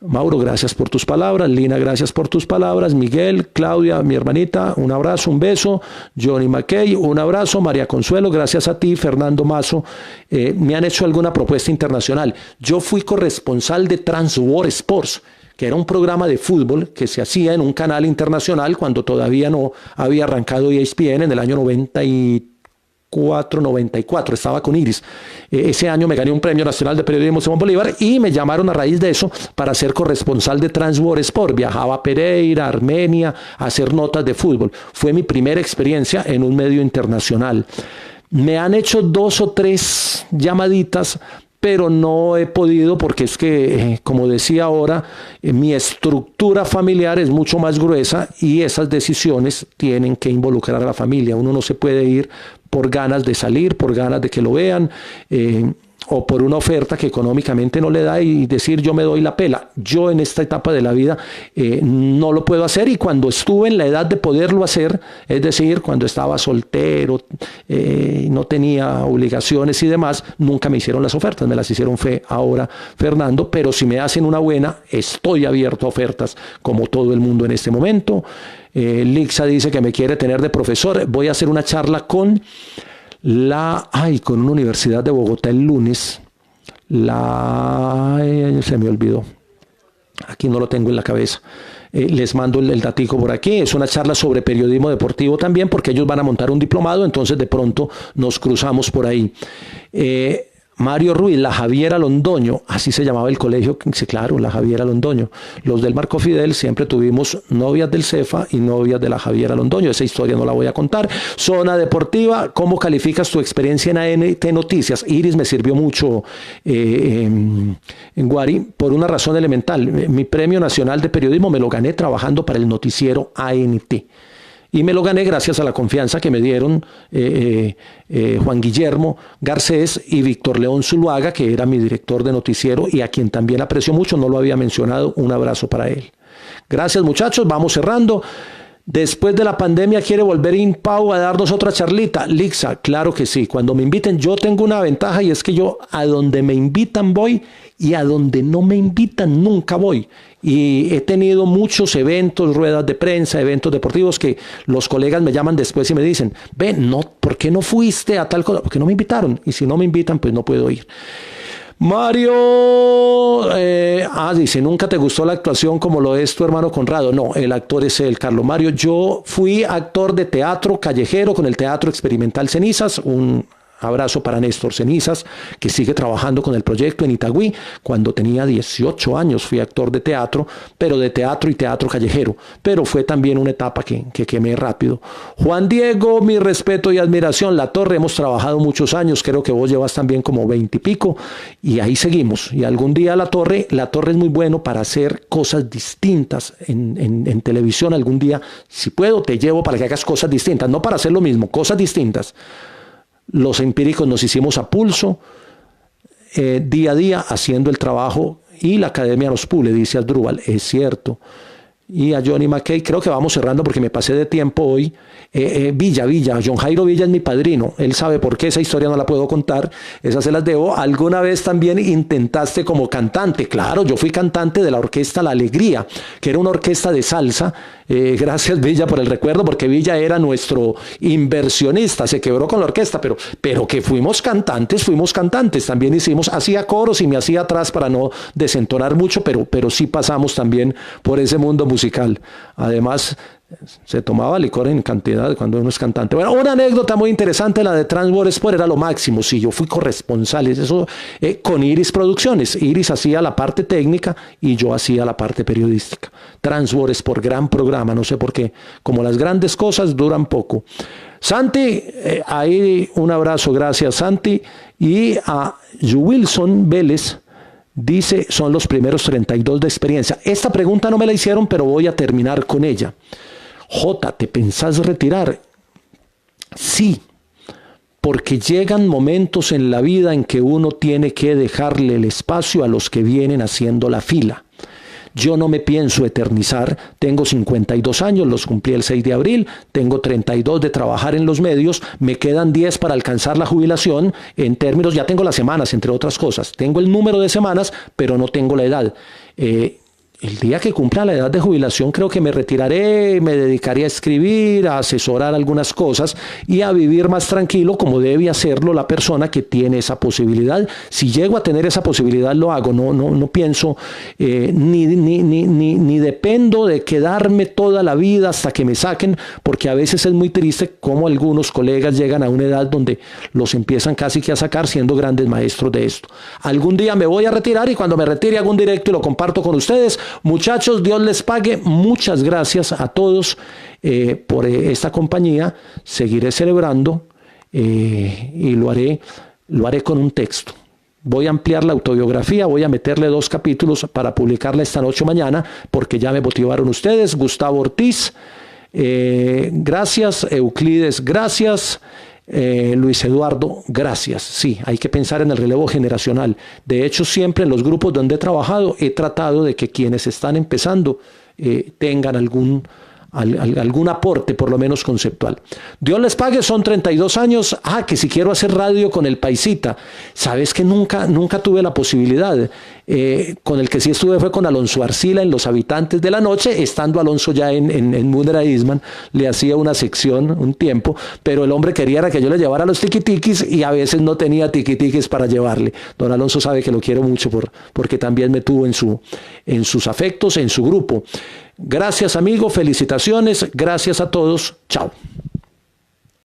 Mauro, gracias por tus palabras. Lina, gracias por tus palabras. Miguel, Claudia, mi hermanita, un abrazo, un beso. Johnny McKay, un abrazo. María Consuelo, gracias a ti. Fernando Mazo, me han hecho alguna propuesta internacional. Yo fui corresponsal de Transworld Sports, que era un programa de fútbol que se hacía en un canal internacional cuando todavía no había arrancado ESPN en el año 94, estaba con Iris. Ese año me gané un premio nacional de periodismo Simón Bolívar y me llamaron a raíz de eso para ser corresponsal de Transworld Sport. Viajaba a Pereira, Armenia, a hacer notas de fútbol. Fue mi primera experiencia en un medio internacional. Me han hecho 2 o 3 llamaditas, pero no he podido porque es que, como decía ahora, mi estructura familiar es mucho más gruesa y esas decisiones tienen que involucrar a la familia. Uno no se puede ir por ganas de salir, por ganas de que lo vean, o por una oferta que económicamente no le da y decir yo me doy la pela. Yo en esta etapa de la vida no lo puedo hacer, y cuando estuve en la edad de poderlo hacer, es decir, cuando estaba soltero, no tenía obligaciones y demás, nunca me hicieron las ofertas, me las hicieron ahora Fernando, pero si me hacen una buena, estoy abierto a ofertas como todo el mundo en este momento. Lixa dice que me quiere tener de profesor. Voy a hacer una charla con una universidad de Bogotá el lunes. Se me olvidó. Aquí no lo tengo en la cabeza. Les mando el datico por aquí. Es una charla sobre periodismo deportivo también, porque ellos van a montar un diplomado, entonces de pronto nos cruzamos por ahí. Mario Ruiz, la Javiera Londoño, así se llamaba el colegio, sí, claro, la Javiera Londoño. Los del Marco Fidel siempre tuvimos novias del Cefa y novias de la Javiera Londoño. Esa historia no la voy a contar. Zona Deportiva, ¿cómo calificas tu experiencia en ANT Noticias? Iris me sirvió mucho en Guari por una razón elemental. Mi premio nacional de periodismo me lo gané trabajando para el noticiero ANT. Y me lo gané gracias a la confianza que me dieron Juan Guillermo Garcés y Víctor León Zuluaga, que era mi director de noticiero y a quien también aprecio mucho, no lo había mencionado. Un abrazo para él. Gracias, muchachos, vamos cerrando. Después de la pandemia, ¿quiere volver InPau a darnos otra charlita? Lixa, claro que sí. Cuando me inviten, yo tengo una ventaja, y es que yo a donde me invitan voy, y a donde no me invitan nunca voy. Y he tenido muchos eventos, ruedas de prensa, eventos deportivos que los colegas me llaman después y me dicen, ¿por qué no fuiste a tal cosa? Porque no me invitaron, y si no me invitan, pues no puedo ir. Mario, dice, ¿nunca te gustó la actuación como lo es tu hermano Conrado? No, el actor es él, Carlos Mario. Yo fui actor de teatro callejero con el Teatro Experimental Cenizas, un abrazo para Néstor Cenizas, que sigue trabajando con el proyecto en Itagüí. Cuando tenía 18 años fui actor de teatro, pero de teatro y teatro callejero. Pero fue también una etapa que quemé rápido. Juan Diego, mi respeto y admiración. La Torre, hemos trabajado muchos años, creo que vos llevas también como 20 y pico, y ahí seguimos. Y algún día La Torre es muy bueno para hacer cosas distintas en televisión. Algún día, si puedo, te llevo para que hagas cosas distintas, no para hacer lo mismo, cosas distintas. Los empíricos nos hicimos a pulso, día a día, haciendo el trabajo, y la academia nos pule, dice Asdrúbal, es cierto. Y a Johnny McKay, creo que vamos cerrando porque me pasé de tiempo hoy. Villa, John Jairo Villa es mi padrino, él sabe por qué, esa historia no la puedo contar, esas se las debo. ¿Alguna vez también intentaste como cantante? Claro, yo fui cantante de la orquesta La Alegría, que era una orquesta de salsa. Gracias, Villa, por el recuerdo, porque Villa era nuestro inversionista, se quebró con la orquesta, pero que fuimos cantantes, también hacía coros y me hacía atrás para no desentonar mucho, pero sí pasamos también por ese mundo musical. Además, se tomaba licor en cantidad cuando uno es cantante. Bueno, una anécdota muy interesante, la de Transworld Sport, era lo máximo. Sí, yo fui corresponsal, eso con Iris Producciones. Iris hacía la parte técnica y yo hacía la parte periodística. Transworld Sport, gran programa, no sé por qué. Como las grandes cosas duran poco. Santi, ahí un abrazo, gracias Santi. Y a Wilson Vélez, Dice, son los primeros 32 de experiencia. Esta pregunta no me la hicieron, pero voy a terminar con ella. J, ¿te pensás retirar? Sí, porque llegan momentos en la vida en que uno tiene que dejarle el espacio a los que vienen haciendo la fila. Yo no me pienso eternizar, tengo 52 años, los cumplí el 6 de abril, tengo 32 de trabajar en los medios, me quedan 10 para alcanzar la jubilación, en términos, ya tengo las semanas, entre otras cosas, tengo el número de semanas, pero no tengo la edad. El día que cumpla la edad de jubilación creo que me retiraré, me dedicaré a escribir, a asesorar algunas cosas y a vivir más tranquilo como debe hacerlo la persona que tiene esa posibilidad. Si llego a tener esa posibilidad lo hago, no pienso ni dependo de quedarme toda la vida hasta que me saquen, porque a veces es muy triste como algunos colegas llegan a una edad donde los empiezan casi que a sacar siendo grandes maestros de esto. Algún día me voy a retirar y cuando me retire hago un directo y lo comparto con ustedes. Muchachos, Dios les pague. Muchas gracias a todos por esta compañía. Seguiré celebrando y lo haré con un texto. Voy a ampliar la autobiografía, voy a meterle 2 capítulos para publicarla esta noche o mañana, porque ya me motivaron ustedes. Gustavo Ortiz, gracias. Euclides, gracias. Luis Eduardo, gracias. Sí, hay que pensar en el relevo generacional. De hecho, siempre en los grupos donde he trabajado he tratado de que quienes están empezando tengan algún aporte, por lo menos conceptual. Dios les pague, son 32 años. Que si quiero hacer radio con el Paisita, sabes que nunca tuve la posibilidad. Con el que sí estuve fue con Alonso Arcila en Los Habitantes de la Noche, estando Alonso ya en Mudra Isman, le hacía una sección un tiempo, pero el hombre quería que yo le llevara los tiquitiquis y a veces no tenía tiquitiquis para llevarle. Don Alonso sabe que lo quiero mucho porque también me tuvo en sus afectos, en su grupo. Gracias, amigo, felicitaciones, gracias a todos, chao.